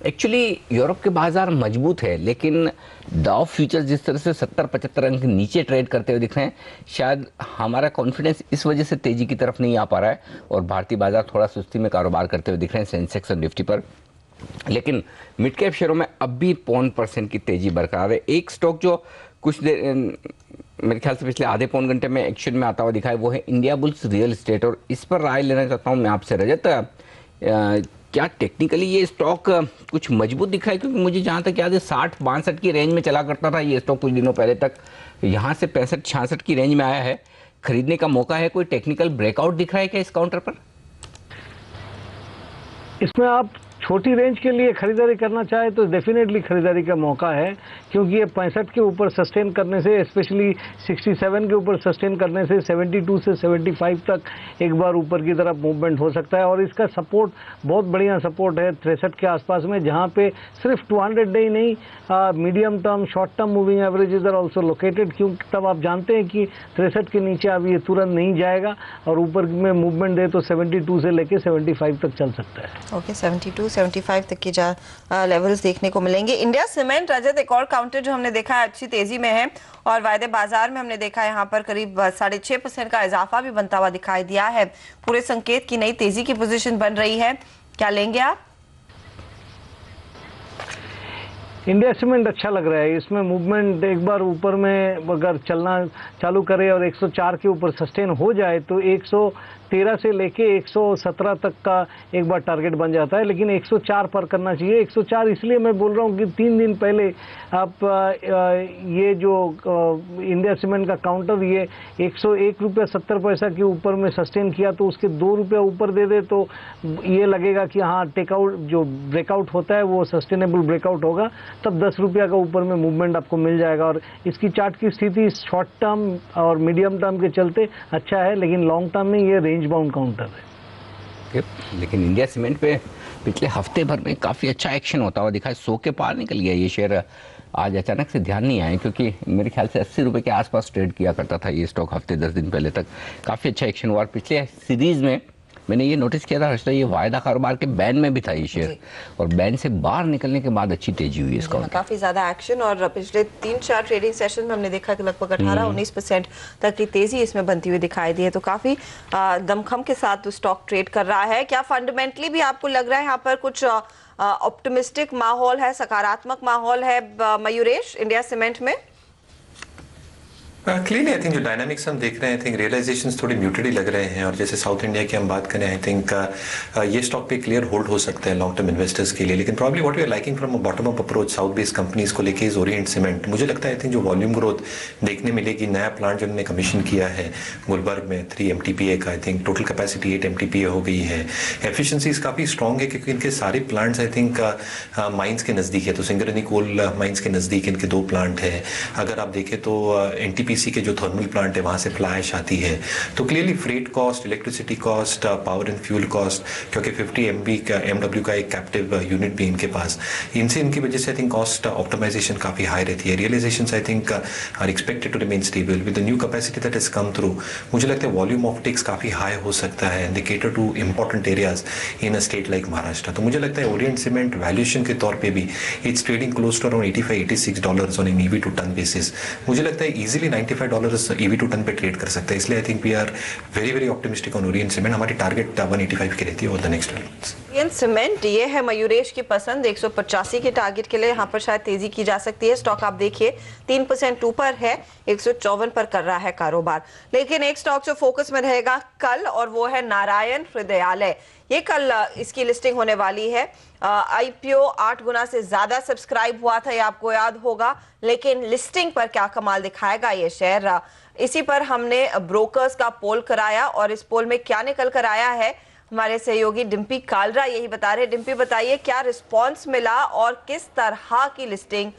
एक्चुअली यूरोप के बाजार मजबूत है, लेकिन डाउ फ्यूचर्स जिस तरह से 70-75 अंक नीचे ट्रेड करते हुए दिख रहे हैं, शायद हमारा कॉन्फिडेंस इस वजह से तेज़ी की तरफ नहीं आ पा रहा है, और भारतीय बाजार थोड़ा सुस्ती में कारोबार करते हुए दिख रहे हैं सेंसेक्स और निफ्टी पर. लेकिन मिड कैप शेयरों में अब भी 0.1% की तेजी बरकरार है. एक स्टॉक जो कुछ देर मेरे ख्याल से पिछले आधे पौन घंटे में एक्शन में आता हुआ दिखा है, वो है इंडिया बुल्स रियल एस्टेट, और इस पर राय लेना चाहता हूँ मैं आपसे रजत. क्या टेक्निकली ये स्टॉक कुछ मजबूत दिख रहा है? क्योंकि मुझे जहाँ तक याद है 60-62 की रेंज में चला करता था ये स्टॉक कुछ दिनों पहले तक, यहाँ से 65-66 की रेंज में आया है. खरीदने का मौका है? कोई टेक्निकल ब्रेकआउट दिख रहा है क्या इस काउंटर पर? इसमें आप छोटी रेंज के लिए खरीदारी करना चाहे तो डेफिनेटली खरीदारी का मौका है, क्योंकि ये 65 के ऊपर सस्टेन करने से, स्पेशली 67 के ऊपर सस्टेन करने से 72 से 75 तक एक बार ऊपर की तरफ मूवमेंट हो सकता है. और इसका सपोर्ट बहुत बढ़िया सपोर्ट है 63 के आसपास में, जहां पे सिर्फ 200 डे ही नहीं, medium term short term moving averages are also located. क्योंकि तब आप जानते हैं कि 63 के नीचे अब ये तुरंत नहीं जाएगा, और ऊपर में मूवमेंट दे तो 72 से लेके 75 तक चल सकता है. ओके, 72-75 तक की लेवल्स देखने को मिलेंगे. इंडिया सीमेंट रजत, एक और काउंटर जो हमने देखा है अच्छी तेजी में है, और वायदे बाजार में हमने देखा है यहाँ पर करीब 6.5% का इजाफा भी बनता हुआ दिखाई दिया है. पूरे संकेत की नई तेजी की पोजीशन बन रही है, क्या लेंगे आप? इंडिया सीमेंट अच्छा लग रहा है. इसमें मूवमेंट एक बार ऊपर में अगर चलना चालू करे और 104 के ऊपर सस्टेन हो जाए तो 113 से लेके 117 तक का एक बार टारगेट बन जाता है, लेकिन 104 पर करना चाहिए. 104 इसलिए मैं बोल रहा हूँ कि 3 दिन पहले आप ये जो इंडिया सीमेंट का काउंटर ये 101 रुपया 70 पैसा के ऊपर में सस्टेन किया, तो उसके 2 रुपया ऊपर दे दे तो ये लगेगा कि हाँ टेकआउट जो ब्रेकआउट होता है वो सस्टेनेबल ब्रेकआउट होगा, तब 10 रुपया का ऊपर में मूवमेंट आपको मिल जाएगा. और इसकी चार्ट की स्थिति शॉर्ट टर्म और मीडियम टर्म के चलते अच्छा है, लेकिन लॉन्ग टर्म में ये रेंज बाउंड काउंटर है. लेकिन इंडिया सीमेंट पे पिछले हफ्ते भर में काफ़ी अच्छा एक्शन होता हुआ दिखा है. 100 के पार निकल गया ये शेयर. आज अचानक से ध्यान नहीं आया, क्योंकि मेरे ख्याल से 80 रुपये के आसपास ट्रेड किया करता था ये स्टॉक हफ्ते 10 दिन पहले तक. काफ़ी अच्छा एक्शन हुआ, और पिछले सीरीज़ में मैंने ये नोटिस किया था हर्षदा, ये वायदा कारोबार के बैन में भी था ये शेयर, और बैन से बाहर निकलने के बाद अच्छी तेजी हुई इसका। काफी ज्यादा एक्शन, और पिछले 3-4 ट्रेडिंग सेशन में हमने देखा कि लगभग 18-19% तक की तेजी इसमें बनती हुई दिखाई दी है। तो काफी दमखम के साथ स्टॉक ट्रेड कर रहा है। क्या फंडामेंटली भी आपको लग रहा है यहाँ पर कुछ ऑप्टिमिस्टिक माहौल है, सकारात्मक माहौल है मयूरेश इंडिया सीमेंट में? क्लियरली आई थिंक जो डायनामिक्स हम देख रहे हैं, आई थिंक रियलाइजेशंस थोड़ी म्यूटेड ही लग रहे हैं, और जैसे साउथ इंडिया की हम बात करें, आई थिंक ये स्टॉक पे क्लियर होल्ड हो सकता है लॉन्ग टर्म इन्वेस्टर्स के लिए। लेकिन probably what we are liking from a bottom up approach south based companies को लेके इज ओरिएंट सीमेंट। मुझे लगता है आई थिंक जो वॉल्यूम ग्रोथ देखने मिलेगी, नया प्लांट जो उन्होंने कमीशन किया है गुलबर्ग में 3 MTPA का, I think total capacity 8 MTPA हो गई है। एफिशिएंसीज काफी स्ट्रॉन्ग है क्योंकि इनके सारे प्लांट्स आई थिंक माइंस के नजदीक है, तो सिंगरेनी कोल माइंस के नजदीक इनके 2 प्लांट है। अगर आप देखें तो NTPC के जो थर्मल प्लांट है वहां से फ्लाई ऐश आती है। तो clearly freight cost, electricity cost, power and fuel cost, क्योंकि 50 MW का एक कैप्टिव यूनिट भी इनके पास, इनसे इनकी वजह से आई थिंक कॉस्ट ऑप्टिमाइजेशन काफी हाई रहती है। Realisations I think are expected to remain stable with the new capacity that has come through. मुझे लगता है वॉल्यूम ऑफ टेक्स काफी हाई हो सकता है and they cater to important areas in a state like Maharashtra. तो मुझे लगता है ओरिएंट सीमेंट वैल्यूएशन के तौर पे भी it's trading close to around $85-86 on an EV to ton basis. मुझे लगता है इजीली $95 EV टू टन पे ट्रेड कर सकते हैं, इसलिए I think we are very very optimistic on Orient cement. हमारी टारगेट 185 की रहती है over the next 12 months. Orient cement, ये है मयूरेश की पसंद। 185 के टारगेट के लिए यहाँ पर शायद तेजी की जा सकती है। स्टॉक आप देखिए 3% ऊपर है, 154 पर कर रहा है कारोबार। लेकिन एक स्टॉक जो फोकस में रहेगा कल, और वो है नारायण हृदयालय। ये कल इसकी लिस्टिंग होने वाली है। IPO 8 गुना से ज्यादा सब्सक्राइब हुआ था, ये आपको याद होगा। लेकिन लिस्टिंग पर क्या कमाल दिखाएगा ये शेयर, इसी पर हमने ब्रोकर्स का पोल कराया, और इस पोल में क्या निकल कर आया है हमारे सहयोगी डिम्पी कालरा यही बता रहे। डिम्पी, बताइए क्या रिस्पांस मिला और किस तरह की लिस्टिंग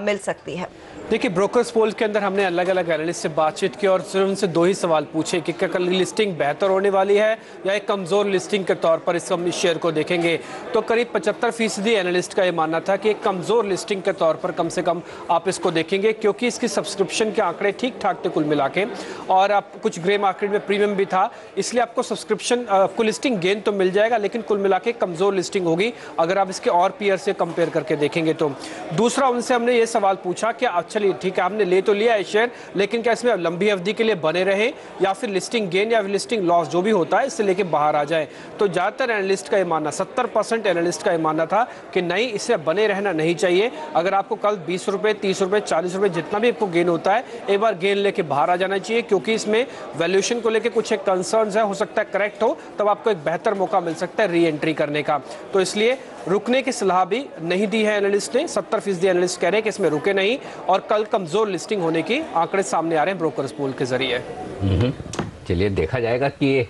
मिल सकती है? देखिए, ब्रोकर्स पोल के अंदर हमने अलग अलग एनालिस्ट से बातचीत की और सिर्फ उनसे 2 ही सवाल पूछे कि क्या कल लिस्टिंग बेहतर होने वाली है या एक कमज़ोर लिस्टिंग के तौर पर इस शेयर को देखेंगे। तो करीब 75% एनालिस्ट का ये मानना था कि एक कमज़ोर लिस्टिंग के तौर पर कम से कम आप इसको देखेंगे, क्योंकि इसकी सब्सक्रिप्शन के आंकड़े ठीक ठाक थे कुल मिला के, और आप कुछ ग्रे मार्केट में प्रीमियम भी था, इसलिए आपको सब्सक्रिप्शन आपको लिस्टिंग गेन तो मिल जाएगा, लेकिन कुल मिला के कमज़ोर लिस्टिंग होगी अगर आप इसके और पीयर से कंपेयर करके देखेंगे तो। दूसरा, उनसे हमने ये सवाल पूछा कि चलिए ठीक है, आपने ले तो लिया है शेयर, लेकिन क्या इसमें लंबी अवधि के लिए बने रहे या फिर लिस्टिंग गेन या लिस्टिंग लॉस जो भी होता है इससे लेके बाहर आ जाए। तो ज़्यादातर एनालिस्ट का ये मानना, 70% एनालिस्ट का ये मानना था कि नहीं, इससे बने रहना नहीं चाहिए। अगर आपको कल 20 रुपये, 30 रुपये, 40 रुपये जितना भी आपको गेन होता है, एक बार गेन लेके बाहर आ जाना चाहिए, क्योंकि इसमें वैल्यूएशन को लेकर कुछ एक कंसर्न्स है, हो सकता है करेक्ट हो, तब आपको एक बेहतर मौका मिल सकता है री एंट्री करने का। तो इसलिए रुकने की सलाह भी नहीं दी है एनालिस्ट ने। 70% एनालिस्ट कह रहे हैं कि इसमें रुके नहीं, और कल कमजोर लिस्टिंग होने की आंकड़े सामने आ रहे हैं ब्रोकर्स पोल के जरिए। चलिए देखा जाएगा कि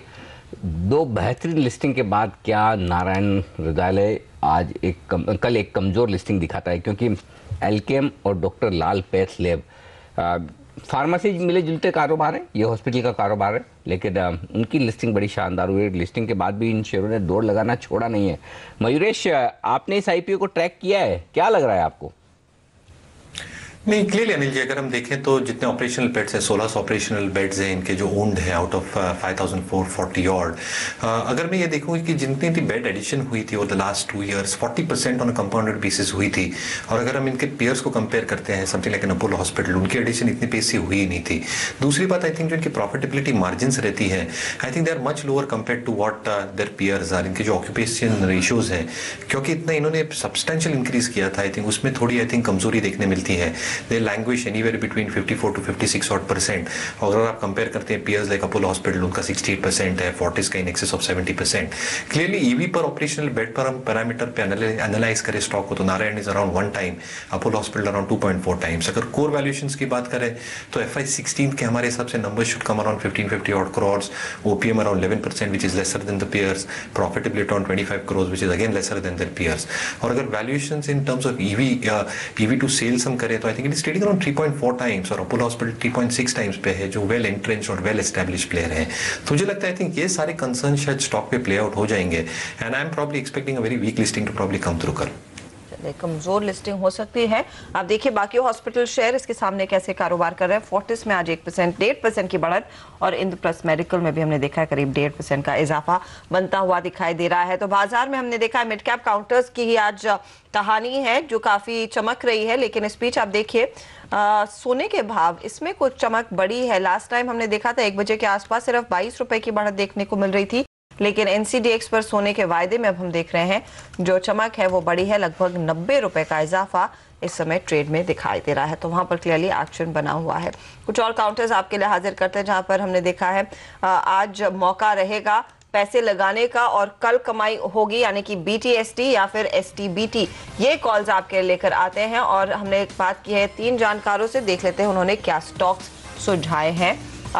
2 बेहतरीन लिस्टिंग के बाद क्या नारायण हृदयालय आज कल एक कमजोर लिस्टिंग दिखाता है, क्योंकि एल्केम और डॉक्टर लाल पैथ लैब फार्मेसी मिले जुलते कारोबार है, ये हॉस्पिटल का कारोबार है, लेकिन उनकी लिस्टिंग बड़ी शानदार हुई है। लिस्टिंग के बाद भी इन शेयरों ने दौड़ लगाना छोड़ा नहीं है। मयूरेश, आपने इस IPO को ट्रैक किया है, क्या लग रहा है आपको? नहीं, क्लियरली अनिल जी, अगर हम देखें तो जितने ऑपरेशनल बेड्स हैं, 1600 ऑपरेशनल बेड्स हैं इनके जो ओन्ड हैं आउट ऑफ 5440 ऑड। अगर मैं ये देखूँ कि जितनी भी बेड एडिशन हुई थी over the last 2 years, 40% on a compounded basis हुई थी। और अगर हम इनके पेयर्स को कंपेयर करते हैं, something like an Apollo hospital, उनकी एडिशन इतनी पेस से हुई ही नहीं थी। दूसरी बात, आई थिंक जो इनकी प्रॉफिटेबिलिटी मार्जिन रहती है, I think they are much lower compare to what their peers are. इनके जो ऑक्यूपेशन रेशियोज हैं, क्योंकि इतना इन्होंने सब्सटेंशियल इंक्रीज किया था, आई थिंक उसमें थोड़ी आई थिंक कमजोरी देखने मिलती है। They language anywhere between 54 to 56 odd %। और अगर आप कंपेयर करते हैं पीयर्स लाइक अपोलो हॉस्पिटल, उनका 68% है, फोर्टिस का in excess of 70%। Clearly EV पर ऑपरेशनल बेड पर हम पैरामीटर पे एनालाइज करें स्टॉक को, तो Narayana is around 1 time, Apollo hospital around 2.4 times. अगर कोर वैल्यूएशंस की बात करें तो FY16 के हमारे हिसाब से number should come around 1550 odd crores, OPM अराउंड 11% which is lesser than the peers, profitability around 25 crore which is again lesser than there pairs. और अगर valuations in terms of EV to sales हम करें तो I think it is trading around 3.4 times, और अपोलो हॉस्पिटल 3.6 टाइम्स पे है, जो वेल एंट्रेंच्ड और वेल एस्टैब्लिश प्लेयर है। तो मुझे लगता है आई थिंक ये सारे कंसर्न शायद स्टॉक पे प्ले आउट हो जाएंगे, and I am probably expecting a very weak listing to probably come through कल। चलिए, कमजोर लिस्टिंग हो सकती है। आप देखिए बाकी हॉस्पिटल शेयर इसके सामने कैसे कारोबार कर रहे हैं। फोर्टिस में आज 1.5% की बढ़त और इंद्रप्रस्थ मेडिकल में भी हमने देखा है करीब 1.5% का इजाफा बनता हुआ दिखाई दे रहा है। तो बाजार में हमने देखा है मिड कैप काउंटर्स की ही आज कहानी है जो काफी चमक रही है। लेकिन इस बीच आप देखिए सोने के भाव, इसमें कुछ चमक बड़ी है। लास्ट टाइम हमने देखा था 1 बजे के आसपास सिर्फ 22 रुपए की बढ़त देखने को मिल रही थी, लेकिन एनसीडीएक्स पर सोने के वायदे में अब हम देख रहे हैं जो चमक है वो बड़ी है। लगभग 90 रुपए का इजाफा इस समय ट्रेड में दिखाई दे रहा है, तो वहां पर क्लियरली एक्शन बना हुआ है। कुछ और काउंटर्स आपके लिए हाजिर करते हैं जहां पर हमने देखा है आज मौका रहेगा पैसे लगाने का और कल कमाई होगी, यानी कि BTST या फिर STBT, ये कॉल्स आपके लेकर आते हैं। और हमने एक बात की है 3 जानकारों से, देख लेते हैं उन्होंने क्या स्टॉक्स सुझाए हैं।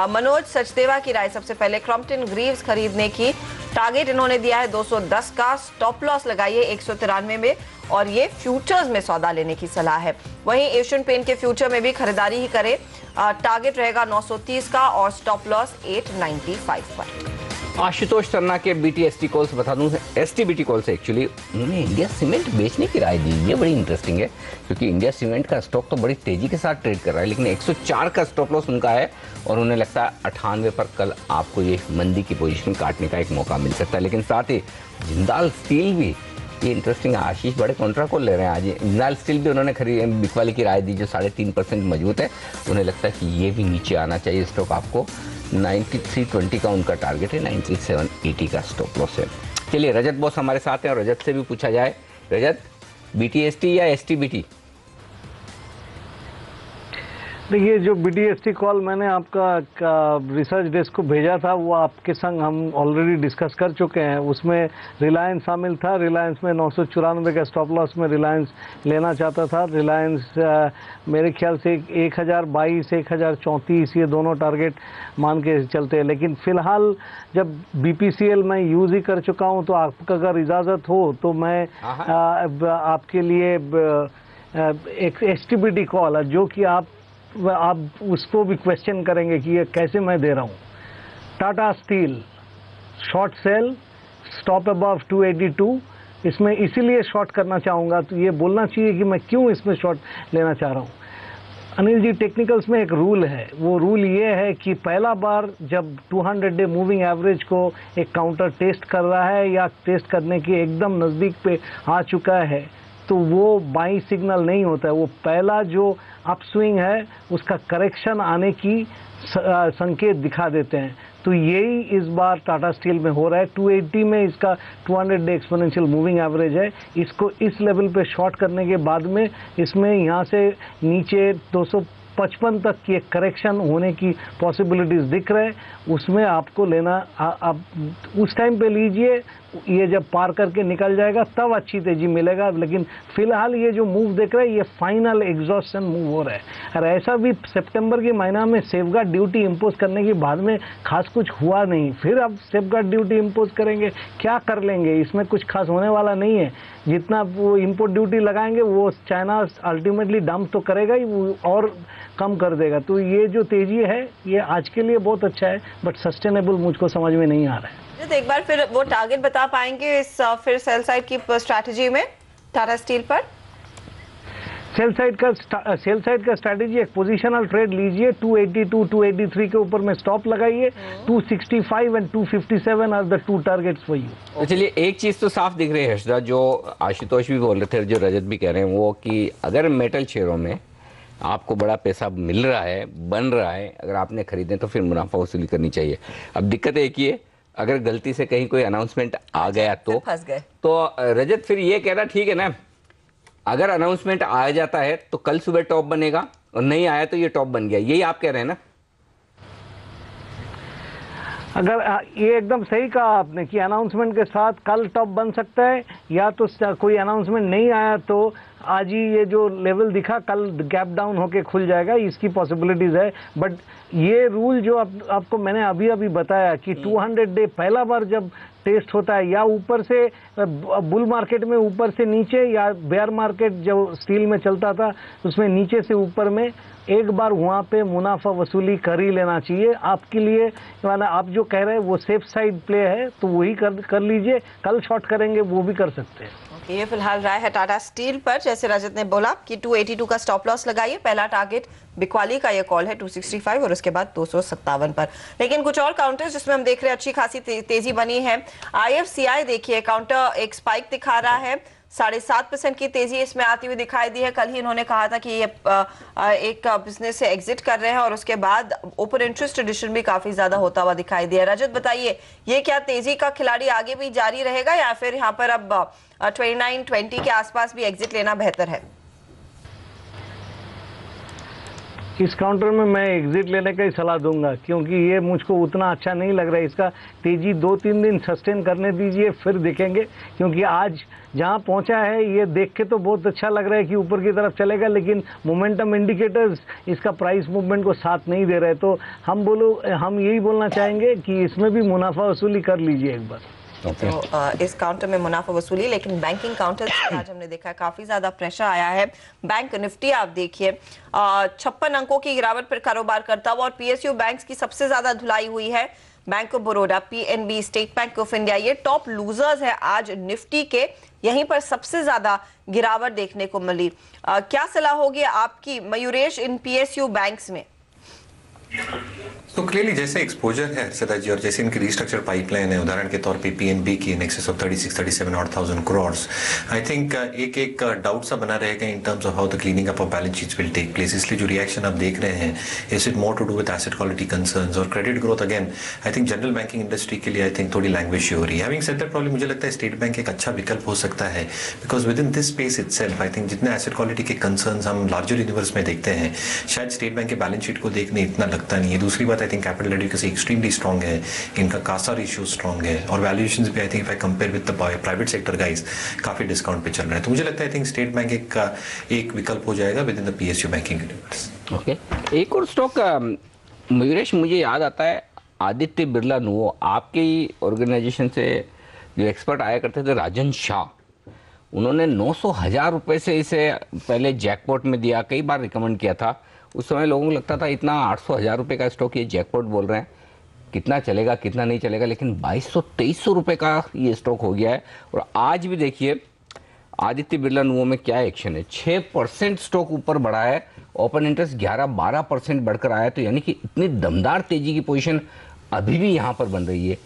मनोज सचदेवा की राय सबसे पहले, क्रॉम्पटन ग्रीव्स खरीदने की टारगेट इन्होंने दिया है 210 का, स्टॉप लॉस लगाइए 193 में और ये फ्यूचर्स में सौदा लेने की सलाह है। वहीं एशियन पेंट के फ्यूचर में भी खरीदारी ही करें, टारगेट रहेगा 930 का और स्टॉप लॉस 895 पर। आशुतोष शर्मा के BTST कॉल्स बता दूं, STBT कॉल से एक्चुअली उन्होंने इंडिया सीमेंट बेचने की राय दी। ये बड़ी इंटरेस्टिंग है क्योंकि इंडिया सीमेंट का स्टॉक तो बड़ी तेजी के साथ ट्रेड कर रहा है, लेकिन 104 का स्टॉप लॉस उनका है और उन्हें लगता है 98 पर कल आपको ये मंदी की पोजीशन काटने का एक मौका मिल सकता है। लेकिन साथ ही जिंदाल स्टील भी, ये इंटरेस्टिंग है, आशीष बड़े कॉन्ट्रैक्ट को ले रहे हैं आज। जिंदाल स्टील भी उन्होंने बिकवाली की राय दी जो 3.5% मजबूत है। उन्हें लगता है कि ये भी नीचे आना चाहिए स्टॉक, आपको 9320 का उनका टारगेट है, 9780 का स्टॉप लॉस है। चलिए रजत बॉस हमारे साथ हैं और रजत से भी पूछा जाए, रजत BTST या STBT? देखिए जो BTST कॉल मैंने आपका रिसर्च डेस्क को भेजा था वो आपके संग हम ऑलरेडी डिस्कस कर चुके हैं। उसमें रिलायंस शामिल था। रिलायंस में 994 का स्टॉप लॉस में रिलायंस लेना चाहता था। रिलायंस मेरे ख्याल से 1022 1034 ये दोनों टारगेट मान के चलते हैं। लेकिन फिलहाल जब BPCL मैं यूज़ ही कर चुका हूँ तो आपका अगर इजाज़त हो तो मैं आपके लिए एक STBT कॉल है जो कि आप उसको भी क्वेश्चन करेंगे कि ये कैसे मैं दे रहा हूँ। Tata steel short cell, stop above 282, इसमें इसीलिए शॉर्ट करना चाहूँगा तो ये बोलना चाहिए कि मैं क्यों इसमें शॉर्ट लेना चाह रहा हूँ। अनिल जी टेक्निकल्स में एक रूल है, वो रूल ये है कि पहला बार जब 200 डे मूविंग एवरेज को एक काउंटर टेस्ट कर रहा है या टेस्ट करने के एकदम नज़दीक पे आ चुका है तो वो बाई सिग्नल नहीं होता है। वो पहला जो अपस्विंग है उसका करेक्शन आने की संकेत दिखा देते हैं। तो यही इस बार टाटा स्टील में हो रहा है। 280 में इसका 200 डे एक्सपोनेंशियल मूविंग एवरेज है। इसको इस लेवल पे शॉर्ट करने के बाद में इसमें यहाँ से नीचे 255 तक की एक करेक्शन होने की पॉसिबिलिटीज दिख रहे हैं। उसमें आपको लेना आप उस टाइम पे लीजिए, ये जब पार करके निकल जाएगा तब अच्छी तेजी मिलेगा। लेकिन फिलहाल ये जो मूव देख रहे हैं ये फाइनल एग्जॉस्शन मूव हो रहा है। और ऐसा भी सितंबर के महीना में सेफगार्ड ड्यूटी इम्पोज करने के बाद में खास कुछ हुआ नहीं, फिर अब सेफगार्ड ड्यूटी इम्पोज करेंगे, क्या कर लेंगे, इसमें कुछ खास होने वाला नहीं है। जितना वो इम्पोर्ट ड्यूटी लगाएंगे वो चाइना अल्टीमेटली डंप तो करेगा ही, वो और कम कर देगा। तो ये जो तेजी है ये आज के लिए बहुत अच्छा है, बट सस्टेनेबल मुझको समझ में नहीं आ रहा है। एक बार फिर वो टारगेट बता पाएंगे इस फिर सेल साइड की स्ट्रैटेजी में टाटा स्टील पर? सेल साइड का स्ट्रैटेजी एक पोजिशनल ट्रेड लीजिए, 282 283 के ऊपर में स्टॉप लगाइए, 265 and 257 are the 2 targets for you. तो चलिए एक चीज तो साफ दिख रही है हर्षदा, जो आशुतोष भी बोल रहे थे, जो रजत भी कह रहे हैं, वो कि अगर मेटल शेयरों में आपको बड़ा पैसा मिल रहा है, बन रहा है, अगर आपने खरीदे तो फिर मुनाफा वसूली करनी चाहिए। अब दिक्कत एक ही है, अगर गलती से कहीं कोई अनाउंसमेंट आ गया तो फंस गए। तो रजत फिर ये कहना ठीक है ना, अगर अनाउंसमेंट आ जाता है तो कल सुबह टॉप बनेगा और नहीं आया तो ये टॉप बन गया, यही आप कह रहे हैं ना? अगर ये एकदम सही कहा आपने कि अनाउंसमेंट के साथ कल टॉप बन सकता है, या तो कोई अनाउंसमेंट नहीं आया तो आज ही ये जो लेवल दिखा कल गैप डाउन होके खुल जाएगा, इसकी पॉसिबिलिटीज है। बट ये रूल जो आपको मैंने अभी अभी बताया कि 200 डे पहला बार जब टेस्ट होता है, या ऊपर से बुल मार्केट में ऊपर से नीचे, या बेयर मार्केट जो स्टील में चलता था उसमें नीचे से ऊपर में, एक बार वहाँ पे मुनाफा वसूली कर ही लेना चाहिए आपके लिए। माना आप जो कह रहे हैं वो सेफ साइड प्ले है तो वही कर लीजिए, कल शॉर्ट करेंगे वो भी कर सकते हैं। ये फिलहाल राय है टाटा स्टील पर। जैसे रजत ने बोला कि 282 का स्टॉप लॉस लगाइए, पहला टारगेट बिकवाली का ये कॉल है 265 और उसके बाद 257 पर। लेकिन कुछ और काउंटर्स जिसमें हम देख रहे हैं अच्छी खासी तेजी बनी है। IFCI देखिए काउंटर एक स्पाइक दिखा रहा है, 7.5% की तेजी इसमें आती हुई दिखाई दी है। कल ही इन्होंने कहा था कि ये एक बिजनेस से एग्जिट कर रहे हैं और उसके बाद ओपन इंटरेस्ट एडिशन भी काफी ज्यादा होता हुआ दिखाई दिया। रजत बताइए, ये क्या तेजी का खिलाड़ी आगे भी जारी रहेगा या फिर यहाँ पर अब 29-20 के आसपास भी एग्जिट लेना बेहतर है? इस काउंटर में मैं एग्जिट लेने का ही सलाह दूंगा, क्योंकि ये मुझको उतना अच्छा नहीं लग रहा है। इसका तेजी 2-3 दिन सस्टेन करने दीजिए, फिर देखेंगे। क्योंकि आज जहां पहुंचा है ये देख के तो बहुत अच्छा लग रहा है कि ऊपर की तरफ चलेगा, लेकिन मोमेंटम इंडिकेटर्स इसका प्राइस मूवमेंट को साथ नहीं दे रहे। तो हम यही बोलना चाहेंगे कि इसमें भी मुनाफा वसूली कर लीजिए एक बार। तो इस काउंटर में मुनाफा वसूली, लेकिन बैंकिंग काउंटर आज हमने देखा है काफी ज्यादा प्रेशर आया है। बैंक निफ्टी आप देखिए 56 अंकों की गिरावट पर कारोबार करता हुआ और PSU बैंक्स की सबसे ज्यादा धुलाई हुई है। Bank of Baroda, PNB, state bank of India ये टॉप लूजर्स है आज निफ्टी के। यहीं पर सबसे ज्यादा गिरावट देखने को मिली। क्या सलाह होगी आपकी मयूरेश इन PSU बैंक्स में? तो क्लियरली जैसे एक्सपोजर है सदा जी, और जैसे इनकी रिस्ट्रक्चर पाइपलाइन है, उदाहरण के तौर पे PNB की in excess of 36-37 crore, I think एक डाउट सा बना रहेगा in terms of how the cleaning up of balance sheets will take place. इसलिए जो रिएक्शन आप देख रहे हैं is it more to do with asset quality concerns और credit growth. Again I think general banking industry के लिए आई थिंक थोड़ी लैंग्वेज हो रही है। हैविंग सेड दैट, प्रॉब्लम मुझे लगता है स्टेट बैंक एक अच्छा विकल्प हो सकता है, because with in this space itself I think जितने एसेट क्वालिटी के कंसर्न्स हम लार्जर यूनिवर्स में देखते हैं, शायद स्टेट बैंक के बैलेंस शीट को देखने इतना लगता नहीं है। दूसरी बात, I think capital adequacy extremely strong है, इनका कासा रेशियो स्ट्रॉन्ग है, और वैल्यूएशंस भी I think if I compare with the private sector guys काफी डिस्काउंट पे चल रहे हैं। तो मुझे लगता है आई थिंक स्टेट बैंक एक विकल्प हो जाएगा with in the PSU banking universe. Okay, एक और स्टॉक मयूरेश मुझे याद आता है, आदित्य बिरला नुओ, आपके ऑर्गेनाइजेशन से जो एक्सपर्ट आया करते थे राजन शाह, उन्होंने 900,000 रुपए से इसे पहले जैकपॉट में दिया, कई बार रिकमेंड किया था। उस समय लोगों को लगता था इतना 800,000 रुपए का स्टॉक, ये जैकपॉट बोल रहे हैं, कितना चलेगा कितना नहीं चलेगा, लेकिन 2200-2300 रुपए का ये स्टॉक हो गया है। और आज भी देखिए आदित्य बिरला नुओ में क्या एक्शन है, 6% स्टॉक ऊपर बढ़ा है, ओपन इंटरेस्ट 11-12% बढ़कर आया। तो यानी कि इतनी दमदार तेजी की पोजीशन अभी भी यहाँ पर बन रही है।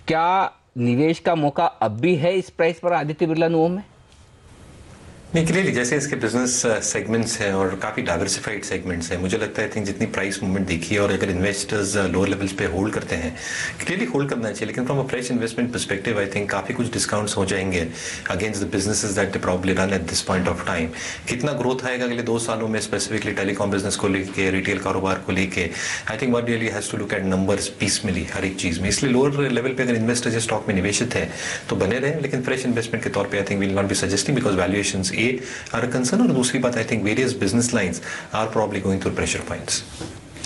क्या निवेश का मौका अब भी है इस प्राइस पर आदित्य बिरला नुओ में? नहीं, क्लियरली जैसे इसके बिजनेस सेगमेंट्स हैं और काफ़ी डाइवर्सिफाइड सेगमेंट्स हैं, मुझे लगता है आई थिंक जितनी प्राइस मूवमेंट देखी है और अगर इन्वेस्टर्स लोअर लेवल्स पे होल्ड करते हैं, क्लियरली होल्ड करना चाहिए। लेकिन from a fresh investment perspective I think काफ़ी कुछ डिस्काउंट्स हो जाएंगे against the businesses that they probably run at this point of time. कितना ग्रोथ आएगा अगले 2 सालों में स्पेसिफिकली टेलीकॉम बिजनेस को लेके, रिटेल कारोबार को लेके, I think one really has to look at numbers peacefully हर एक चीज़ में। इसलिए लोअर लेवल पे अगर इन्वेस्टर्स स्टॉक में निवेशित है तो बने रहे, लेकिन फ्रेश इन्वेस्टमेंट के तौर पर I think will not be suggesting because valuations are concern, और दूसरी बात I think various business lines are probably going through pressure points.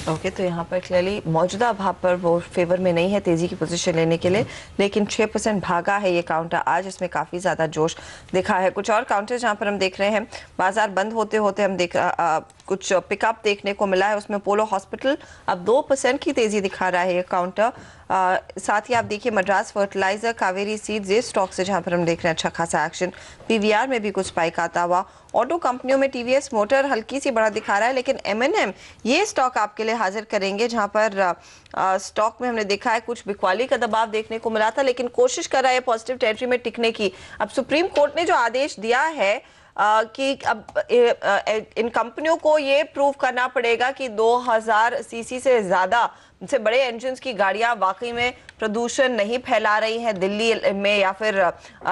Okay, तो यहाँ पर क्लियरली मौजूदा भाव पर वो फेवर में नहीं है तेजी की पोजीशन लेने के लिए, लेकिन 6% भागा है ये काउंटर आज, इसमें काफी ज्यादा जोश दिखा है। कुछ और काउंटर जहाँ पर हम देख रहे हैं बाजार बंद होते होते हम कुछ पिकअप देखने को मिला है, उसमें पोलो हॉस्पिटल अब 2% की तेजी दिखा रहा है ये काउंटर। साथ ही आप देखिए मद्रास फर्टिलाइजर, कावेरी सीड्स, ये स्टॉक से जहां पर हम देख रहे हैं अच्छा खासा एक्शन। PVR में भी कुछ स्पाइक आता हुआ। ऑटो कंपनियों में TVS मोटर हल्की सी बढ़ा दिखा रहा है, लेकिन M&M ये स्टॉक आपके लिए हाजिर करेंगे जहां पर स्टॉक में हमने देखा है कुछ बिकवाली का दबाव देखने को मिला था, लेकिन कोशिश कर रहा है पॉजिटिव टेरिटरी में टिकने की। अब सुप्रीम कोर्ट ने जो आदेश दिया है कि अब इन कंपनियों को ये प्रूव करना पड़ेगा कि 2000 सीसी से ज्यादा से बड़े इंजन्स की गाड़ियां वाकई में प्रदूषण नहीं फैला रही हैं दिल्ली में या फिर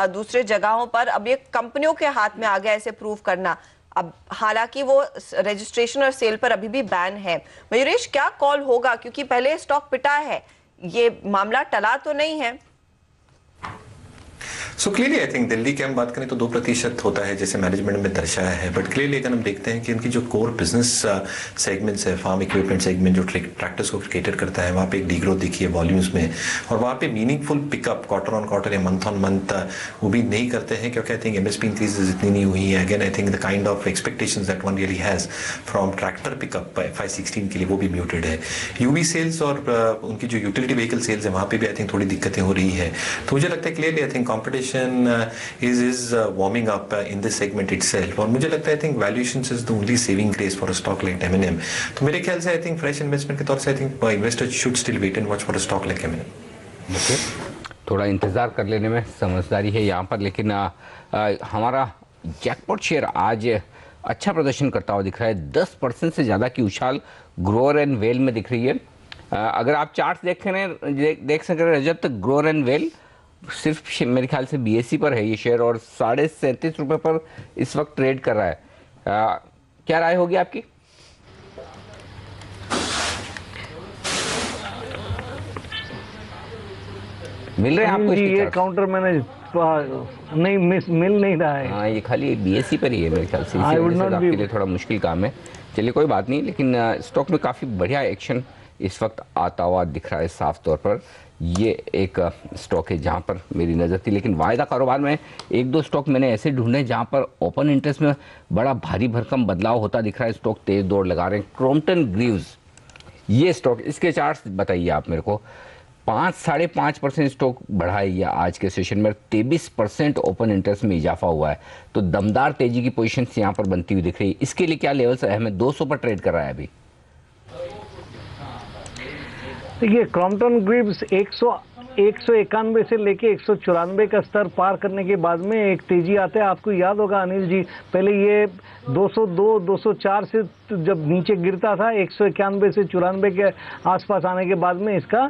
दूसरे जगहों पर। अब ये कंपनियों के हाथ में आ गया इसे प्रूव करना। अब हालांकि वो रजिस्ट्रेशन और सेल पर अभी भी बैन है। मयूरेश, क्या कॉल होगा, क्योंकि पहले स्टॉक पिटा है, ये मामला टला तो नहीं है? So clearly I think Delhi की हम बात करें तो 2% होता है जैसे मैनेजमेंट में दर्शाया है, बट क्लियरली अगर हम देखते हैं कि इनकी जो कोर बिजनेस सेगमेंट्स है, फार्म इक्विपमेंट सेगमेंट जो ट्रैक्टर्स को कैटर करता है, वहाँ पे एक डीग्रोथ दिखी है वॉल्यूम्स में, और वहाँ पे meaningful pickup quarter on quarter या मंथ ऑन मंथ वो भी नहीं करते हैं, क्योंकि आई थिंक एमएसपी इंक्रीजेस इतनी नहीं हुई है। Again I think the kind of expectations that one really has from tractor pickup FY16 के लिए वो भी म्यूटेड है। यूवी सेल्स और उनकी जो यूटिलिटी व्हीकल सेल्स है वहाँ पे भी आई थिंक थोड़ी दिक्कतें हो रही है। तो मुझे लगता है clearly I think competition is warming up in this segment itself, और मुझे लगता है I think valuations is the only saving grace for a stock like M&M। तो मेरे ख्याल से आई थिंक फ्रेश इन्वेस्टमेंट के तौर से I think investors should still wait and watch for a stock like M&M। Okay, थोड़ा इंतज़ार कर लेने में समझदारी है यहाँ पर, लेकिन हमारा जैकपॉट शेयर आज अच्छा प्रदर्शन करता हुआ दिख रहा है। 10% से ज़्यादा की उछाल ग्रोअर एंड वेल में दिख रही है। अगर आप चार्ट देख सकें रजत, तो ग्रोअर एंड वेल सिर्फ मेरे ख्याल से BSE पर है ये शेयर, और 37.5 रुपये पर इस वक्त ट्रेड कर रहा है। क्या राय होगी आपकी? मिल रहे हैं आपको ये इसके काउंटर मैंने नहीं मिल नहीं रहा है। हाँ, ये खाली BSE पर ही है मेरे ख्याल से, इसी वजह से आपके लिए थोड़ा मुश्किल काम है। चलिए कोई बात नहीं, लेकिन स्टॉक में काफ़ी बढ़िया एक्शन इस वक्त आता हुआ दिख रहा है साफ तौर पर। ये एक स्टॉक है जहां पर मेरी नज़र थी, लेकिन वायदा कारोबार में एक दो स्टॉक मैंने ऐसे ढूंढे जहां पर ओपन इंटरेस्ट में बड़ा भारी भरकम बदलाव होता दिख रहा है। स्टॉक तेज दौड़ लगा रहे हैं। क्रॉम्पटन ग्रीव्स ये स्टॉक, इसके चार्ट्स बताइए आप मेरे को। 5-5.5% स्टॉक बढ़ा है यह आज के सेशन में, 23% ओपन इंटरेस्ट में इजाफा हुआ है। तो दमदार तेजी की पोजीशन यहाँ पर बनती हुई दिख रही है। इसके लिए क्या लेवल्स अहम है? 200 पर ट्रेड कर रहा है अभी। देखिए, क्रॉम्पटन ग्रीव्स 191 से लेके 194 का स्तर पार करने के बाद में एक तेजी आता है। आपको याद होगा अनिल जी, पहले ये 202, 204 से जब नीचे गिरता था, 191 से 94 के आसपास आने के बाद में इसका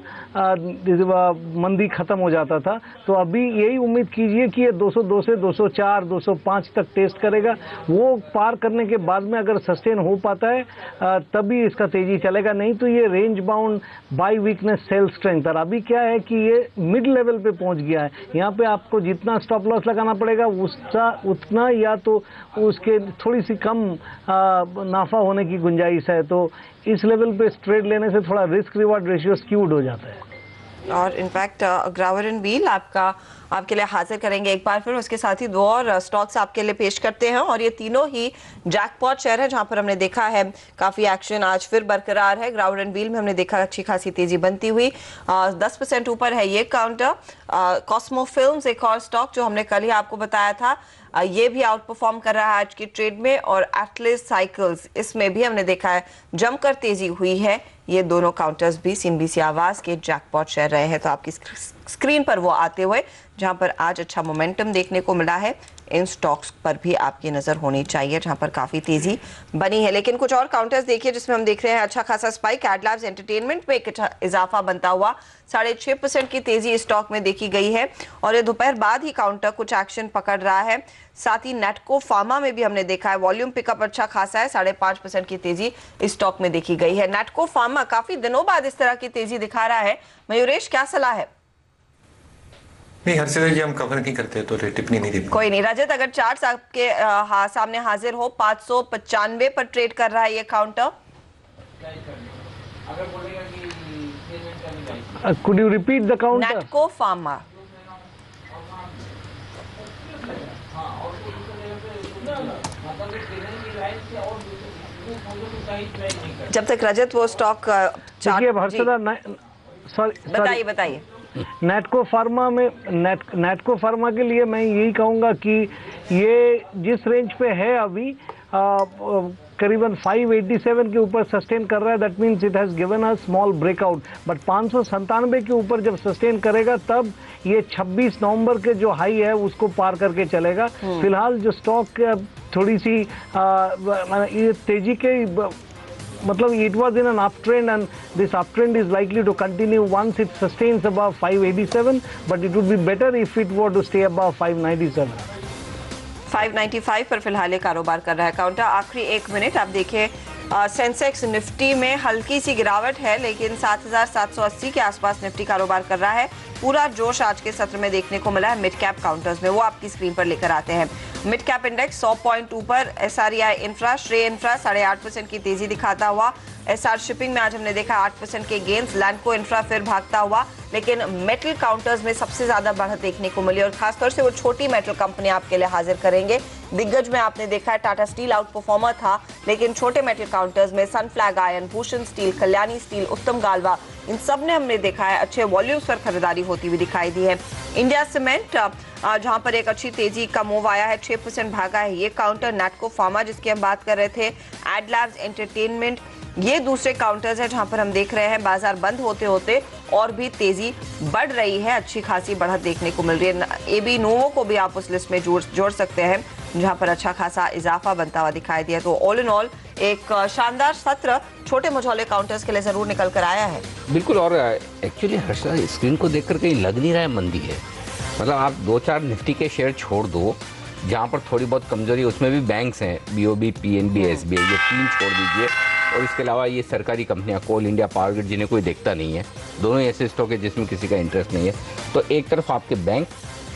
मंदी खत्म हो जाता था। तो अभी यही उम्मीद कीजिए कि ये 202 से 204, 205 तक टेस्ट करेगा। वो पार करने के बाद में अगर सस्टेन हो पाता है तभी इसका तेजी चलेगा, नहीं तो ये range bound by weakness sell strength. और अभी क्या है कि ये मिड लेवल पे पहुंच गया है। यहाँ पे आपको जितना स्टॉप लॉस लगाना पड़ेगा उसका उतना या तो उसके थोड़ी सी कम नाफा होने की गुंजाइश है। तो इस लेवल पे ट्रेड लेने से थोड़ा रिस्क रिवार्ड रेशियो स्क्यूड हो जाता है। और इनफैक्ट ग्रावर एंड व्हील आपके लिए हाजिर करेंगे एक बार फिर। उसके साथ ही 2 और स्टॉक्स आपके लिए पेश करते हैं, और ये तीनों ही जैकपॉट शेयर है जहां पर हमने देखा है काफी एक्शन आज फिर बरकरार है। ग्रावर एंड व्हील में हमने देखा अच्छी खासी तेजी बनती हुई, 10% ऊपर है ये काउंटर। कॉस्मो फिल्म्स एक और स्टॉक जो हमने कल ही आपको बताया था, ये भी आउट परफॉर्म कर रहा है आज की ट्रेड में। और एटलिस साइकिल्स, इसमें भी हमने देखा है जमकर तेजी हुई है। ये दोनों काउंटर्स भी CNBC आवाज के जैकपॉट शेयर रहे हैं। तो आपकी स्क्रीन पर वो आते हुए जहां पर आज अच्छा मोमेंटम देखने को मिला है, इन स्टॉक्स पर भी आपकी नजर होनी चाहिए जहां पर काफी तेजी बनी है। लेकिन कुछ और काउंटर्स देखिए जिसमें हम देख रहे हैं अच्छा खासा स्पाइक। एडलैब्स एंटरटेनमेंट में एक अच्छा इजाफा बनता हुआ 6.5% की तेजी इस स्टॉक में देखी गई है, और ये दोपहर बाद ही काउंटर कुछ एक्शन पकड़ रहा है। साथ ही नेटको फार्मा में भी हमने देखा है वॉल्यूम पिकअप अच्छा खासा है, 5.5% की तेजी इस स्टॉक में देखी गई है। नेटको फार्मा काफी दिनों बाद इस तरह की तेजी दिखा रहा है। मयूरेश, क्या सलाह है? नहीं, हर जगह हम कवर नहीं करते तो टिप्पणी नहीं देते। कोई नहीं। रजत, अगर चार्ट्स आपके सामने हाजिर हो, 595 पर ट्रेड कर रहा है ये counter. Could you repeat the counter? नेटको pharma. जब तक रजत वो स्टॉक बताइए। नेटको फार्मा के लिए मैं यही कहूंगा कि ये जिस रेंज पे है अभी करीबन 587 के ऊपर सस्टेन कर रहा है। That means it has given a small breakout, but 597 के ऊपर जब सस्टेन करेगा तब ये 26 नवंबर के जो हाई है उसको पार करके चलेगा। फिलहाल जो स्टॉक थोड़ी सी ये तेजी के मतलब it was in an uptrend, and this uptrend is likely to continue once it sustains above 587, but it would be better if it were to stay above 597. 595 पर फिलहाल ये कारोबार कर रहा है काउंटर। आखिरी 1 मिनट आप देखिए सेंसेक्स निफ्टी में हल्की सी गिरावट है, लेकिन 7,780 के आसपास निफ्टी कारोबार कर रहा है। पूरा जोश आज के सत्र में देखने को मिला है मिड कैप काउंटर्स में, वो आपकी स्क्रीन पर लेकर आते हैं। मिड कैप इंडेक्स 100 पॉइंट ऊपर, SREI इंफ्रा, श्रेय इंफ्रा 8.5% की तेजी दिखाता हुआ। SR शिपिंग में आज हमने देखा 8% के गेंस, लैंडको इंफ्रा फिर भागता हुआ, लेकिन मेटल काउंटर्स में सबसे ज्यादा बढ़त देखने को मिली और खासतौर से वो छोटी मेटल कंपनी आपके लिए हाजिर करेंगे। दिग्गज में आपने देखा है टाटा स्टील आउट परफॉर्मर था, लेकिन छोटे मेटल काउंटर्स में Sunflag iron, Bhushan steel, Kalyani steel, उत्तम गालवा, इन सब ने हमने देखा है अच्छे वॉल्यूम्स पर खरीदारी होती हुई दिखाई दी है। इंडिया सीमेंट जहां पर एक अच्छी तेजी का मूव आया है, 6% भागा है ये काउंटर। नैटको फार्मा जिसकी हम बात कर रहे थे, एडलैब्स एंटरटेनमेंट, ये दूसरे काउंटर्स है जहां पर हम देख रहे हैं बाजार बंद होते होते और भी तेजी बढ़ रही है, अच्छी खासी बढ़त देखने को मिल रही है। AB नोवो को भी आप उस लिस्ट में जोड़ सकते हैं जहां पर अच्छा खासा इजाफा बनता हुआ दिखाई दिया। तो ऑल इन ऑल एक शानदार सत्र छोटे मझौले काउंटर्स के लिए जरूर निकल कर आया है। बिल्कुल, और एक्चुअली हर्षा स्क्रीन को देखकर कहीं लग नहीं रहा है मंदी है। मतलब आप 2-4 निफ्टी के शेयर छोड़ दो जहाँ पर थोड़ी बहुत कमजोरी, उसमें भी बैंक्स हैं, BOB, PNB, SBI, ये 3 छोड़ दीजिए। और इसके अलावा ये सरकारी कंपनियां, कोल इंडिया, पावर ग्रिड, जिन्हें कोई देखता नहीं है, दोनों ऐसे स्टॉक है जिसमें किसी का इंटरेस्ट नहीं है। तो एक तरफ आपके बैंक,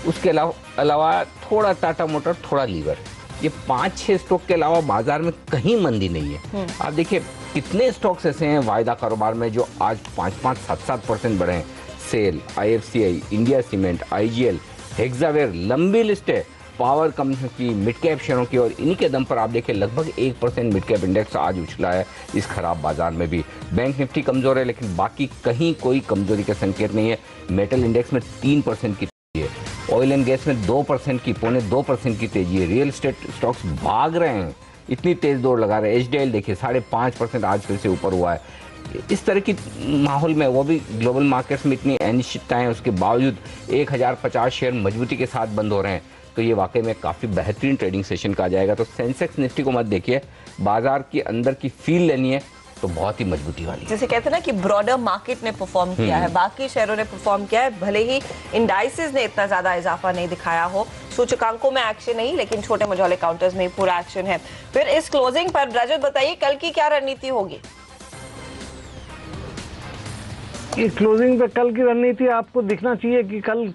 उसके अलावा थोड़ा टाटा मोटर, थोड़ा लीवर, ये 5-6 स्टॉक के अलावा बाजार में कहीं मंदी नहीं है। आप देखिए कितने स्टॉक्स ऐसे हैं वायदा कारोबार में जो आज 5-5, 7-7% बढ़े हैं। SAIL, IFCI, India cement, IGL, Hexaware, लंबी लिस्ट है पावर कंपनी की, मिड कैप शेयरों की, और इन्हीं के दम पर आप देखिए लगभग 1% मिड कैप इंडेक्स आज उछला है इस खराब बाजार में भी। बैंक निफ्टी कमजोर है, लेकिन बाकी कहीं कोई कमजोरी का संकेत नहीं है। मेटल इंडेक्स में 3% की तेजी है, ऑयल एंड गैस में 2% की, 0.25% की तेजी है। रियल एस्टेट स्टॉक्स भाग रहे हैं, इतनी तेज दौड़ लगा रहे हैं। HDL देखिए 5.5% आज फिर से ऊपर हुआ है। इस तरह की माहौल में, वो भी ग्लोबल मार्केट्स में इतनी अनिश्चितताएं, उसके बावजूद 1050 शेयर मजबूती के साथ बंद हो रहे हैं, तो ये वाकई में काफ़ी बेहतरीन ट्रेडिंग सेशन कहा जाएगा। तो सेंसेक्स निफ्टी को मत देखिए, बाजार के अंदर की फील लेनी है तो बहुत ही मजबूती वाली। जैसे कहते हैं ना कि ब्रॉडर मार्केट ने परफॉर्म किया है, बाकी शेयरों ने परफॉर्म किया है, भले ही इंडाइसेस ने इतना ज्यादा इजाफा नहीं दिखाया हो, सूचकांकों में एक्शन नहीं, लेकिन छोटे मझौले काउंटर्स में पूरा एक्शन है। फिर इस क्लोजिंग पर रजत बताइए कल की क्या रणनीति होगी? ये क्लोजिंग पे कल की रणनीति आपको दिखना चाहिए कि कल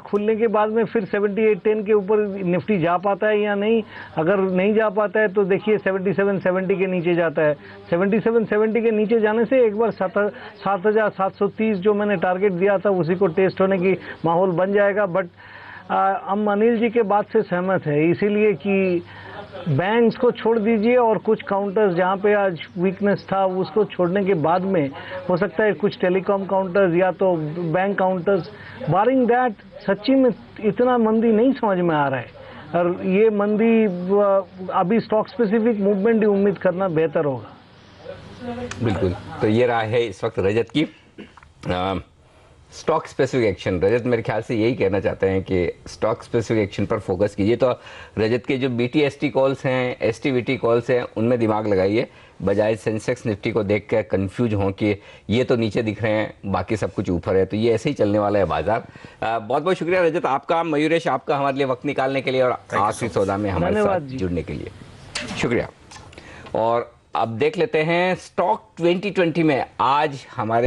खुलने के बाद में फिर 78.10 के ऊपर निफ्टी जा पाता है या नहीं। अगर नहीं जा पाता है तो देखिए 77.70 के नीचे जाता है। 77.70 के नीचे जाने से एक बार 7,730 जो मैंने टारगेट दिया था उसी को टेस्ट होने की माहौल बन जाएगा। बट हम अनिल जी के बात से सहमत है, इसीलिए कि बैंक्स को छोड़ दीजिए और कुछ काउंटर्स जहां पे आज वीकनेस था उसको छोड़ने के बाद में हो सकता है कुछ टेलीकॉम काउंटर्स या तो बैंक काउंटर्स, बारिंग दैट सच्ची में इतना मंदी नहीं समझ में आ रहा है। और ये मंदी अभी स्टॉक स्पेसिफिक मूवमेंट ही उम्मीद करना बेहतर होगा। बिल्कुल, तो ये रहा है इस वक्त रजत की स्टॉक स्पेसिफिक एक्शन। रजत मेरे ख्याल से यही कहना चाहते हैं कि स्टॉक स्पेसिफिक एक्शन पर फोकस कीजिए। तो रजत के जो BTST कॉल्स हैं, STVT कॉल्स हैं, उनमें दिमाग लगाइए, बजाय सेंसेक्स निफ्टी को देख कर कंफ्यूज हों कि ये तो नीचे दिख रहे हैं, बाकी सब कुछ ऊपर है। तो ये ऐसे ही चलने वाला है बाजार। बहुत बहुत शुक्रिया रजत आपका, मयूरेश आपका, हमारे लिए वक्त निकालने के लिए और आखिरी सौदा में हमारे साथ जुड़ने के लिए शुक्रिया। और अब देख लेते हैं स्टॉक 2020 में आज हमारे